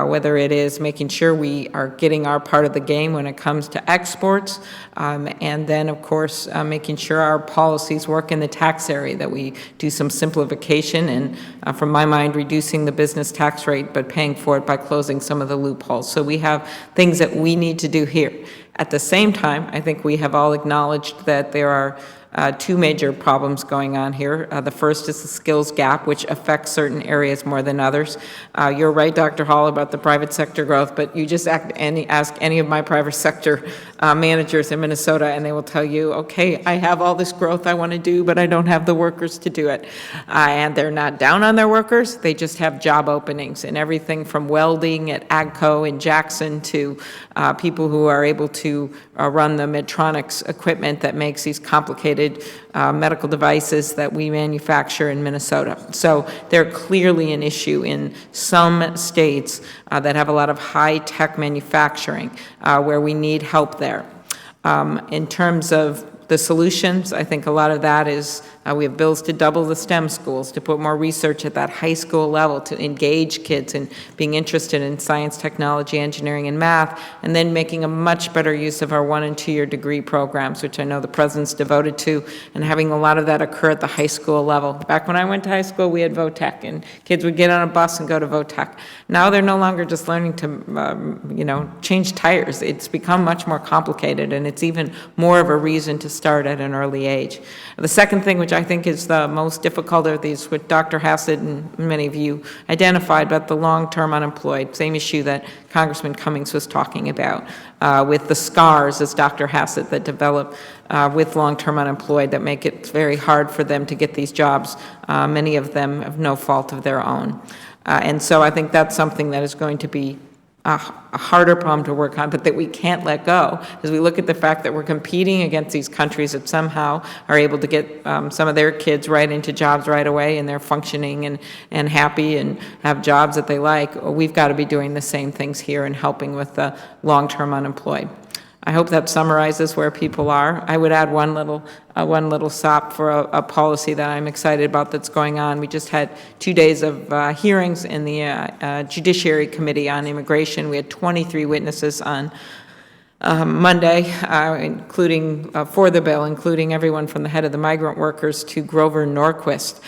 whether it is making sure we are getting our part of the game when it comes to exports, and then, of course, making sure our policies work in the tax area, that we do some simplification and, from my mind, reducing the business tax rate, but paying for it by closing some of the loopholes. So we have things that we need to do here. At the same time, I think we have all acknowledged that there are 2 major problems going on here. The first is the skills gap, which affects certain areas more than others. You're right, Dr. Hall, about the private sector growth, but you just ask any of my private sector managers in Minnesota, and they will tell you, okay, I have all this growth I want to do, but I don't have the workers to do it. And they're not down on their workers, they just have job openings, and everything from welding at AGCO in Jackson to people who are able to run the Medtronics equipment that makes these complicated medical devices that we manufacture in Minnesota. So they're clearly an issue in some states that have a lot of high-tech manufacturing where we need help there. In terms of the solutions, I think a lot of that is we have bills to double the STEM schools, to put more research at that high school level, to engage kids in being interested in science, technology, engineering, and math, and then making a much better use of our 1- and 2-year degree programs, which I know the President's devoted to, and having a lot of that occur at the high school level. Back when I went to high school, we had VOTEC, and kids would get on a bus and go to VOTEC. Now they're no longer just learning to, change tires. It's become much more complicated, and it's even more of a reason to start at an early age. The second thing, which I think is the most difficult, are these, what Dr. Hassett and many of you identified, but the long-term unemployed, same issue that Congressman Cummings was talking about, with the scars, as Dr. Hassett, that develop with long-term unemployed that make it very hard for them to get these jobs, many of them of no fault of their own. And so I think that's something that is going to be a harder problem to work on, but that we can't let go, as we look at the fact that we're competing against these countries that somehow are able to get some of their kids right into jobs right away, and they're functioning and happy and have jobs that they like. We've got to be doing the same things here and helping with the long-term unemployed. I hope that summarizes where people are. I would add one little stop for a policy that I'm excited about that's going on. We just had 2 days of hearings in the Judiciary Committee on Immigration. We had 23 witnesses on Monday, including for the bill, including everyone from the head of the migrant workers to Grover Norquist,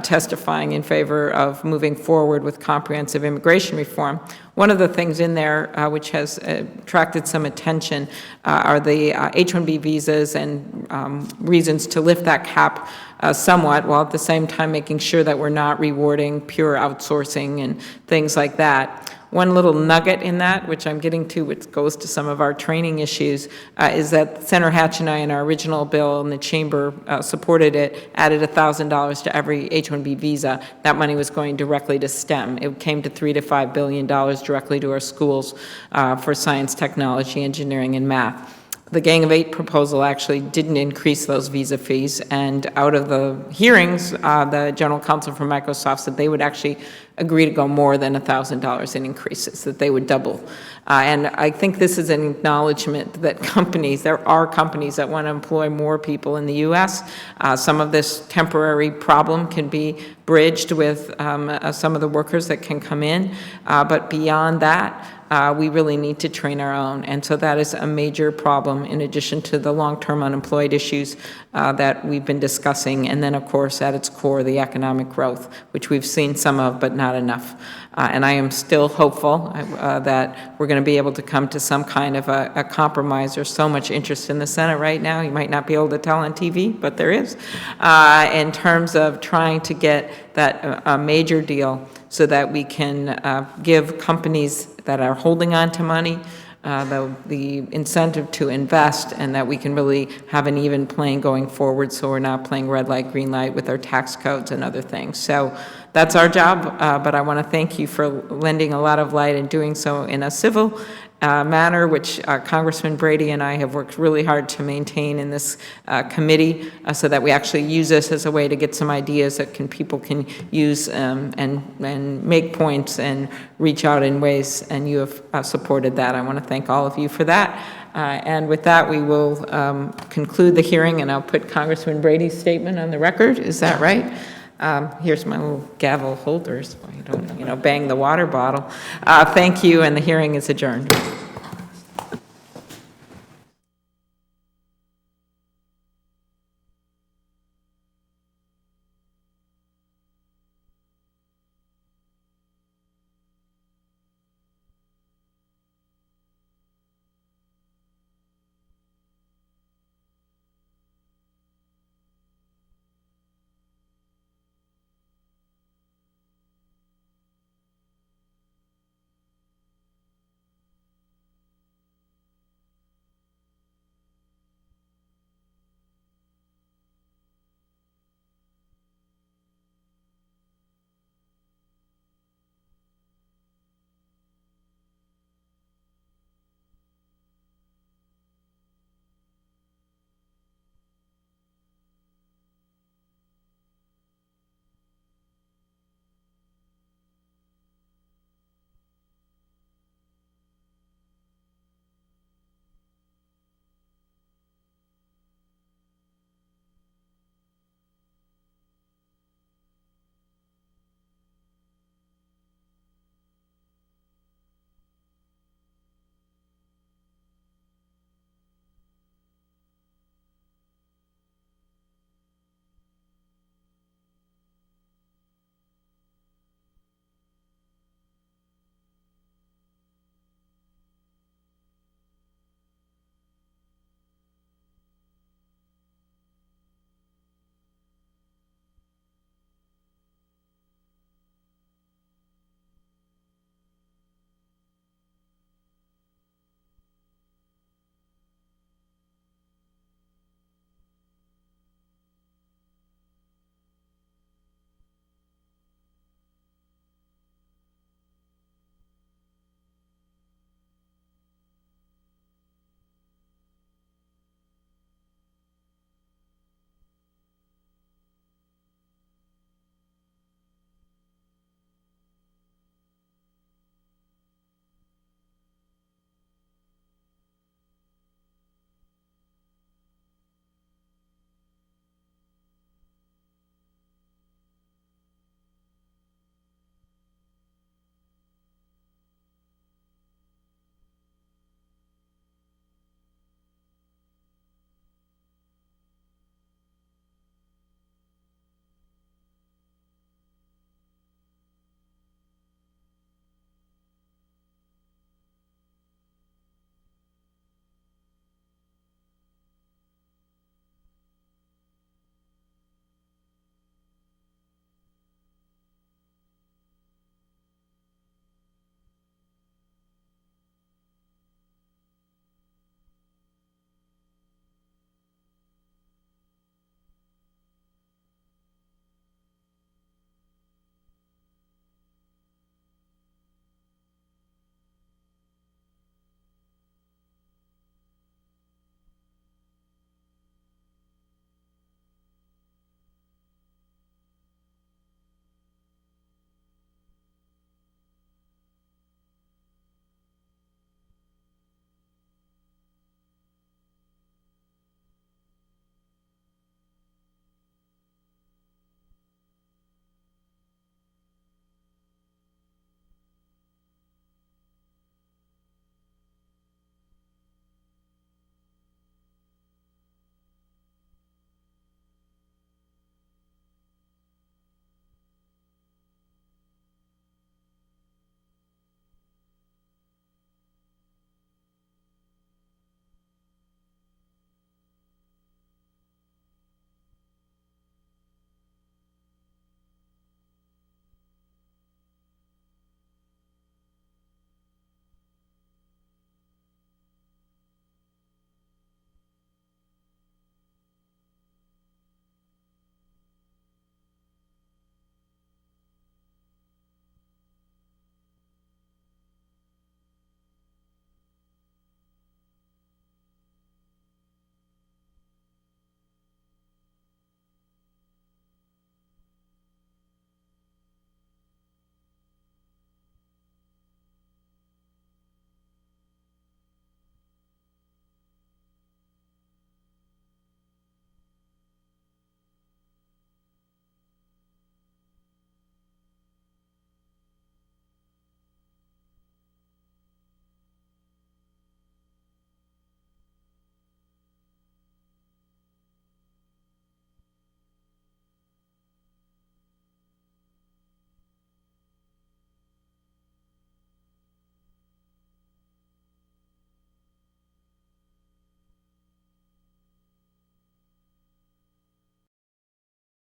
testifying in favor of moving forward with comprehensive immigration reform. One of the things in there which has attracted some attention are the H-1B visas and reasons to lift that cap somewhat, while at the same time making sure that we're not rewarding pure outsourcing and things like that. One little nugget in that, which I'm getting to, which goes to some of our training issues, is that Senator Hatch and I, in our original bill, and the Chamber supported it, added $1,000 to every H-1B visa. That money was going directly to STEM. It came to $3 to $5 billion directly to our schools for science, technology, engineering, and math. The Gang of Eight proposal actually didn't increase those visa fees, and out of the hearings, the general counsel from Microsoft said they would actually agree to go more than $1,000 in increases, that they would double. And I think this is an acknowledgement that there are companies that want to employ more people in the U.S. Some of this temporary problem can be bridged with some of the workers that can come in, but beyond that, we really need to train our own. And so that is a major problem in addition to the long-term unemployed issues that we've been discussing. And then, of course, at its core, the economic growth, which we've seen some of, but not enough. And I am still hopeful that we're going to be able to come to some kind of a compromise. There's so much interest in the Senate right now. You might not be able to tell on TV, but there is, in terms of trying to get that a major deal so that we can give companies that are holding on to money the incentive to invest, and that we can really have an even playing going forward, so we're not playing red light, green light with our tax codes and other things. So that's our job, but I want to thank you for lending a lot of light and doing so in a civil manner, which Congressman Brady and I have worked really hard to maintain in this committee, so that we actually use this as a way to get some ideas that people can use and make points and reach out in ways, and you have supported that. I want to thank all of you for that. And with that, we will conclude the hearing, and I'll put Congressman Brady's statement on the record. Is that right? Here's my little gavel holder so I don't, bang the water bottle. Thank you, and the hearing is adjourned.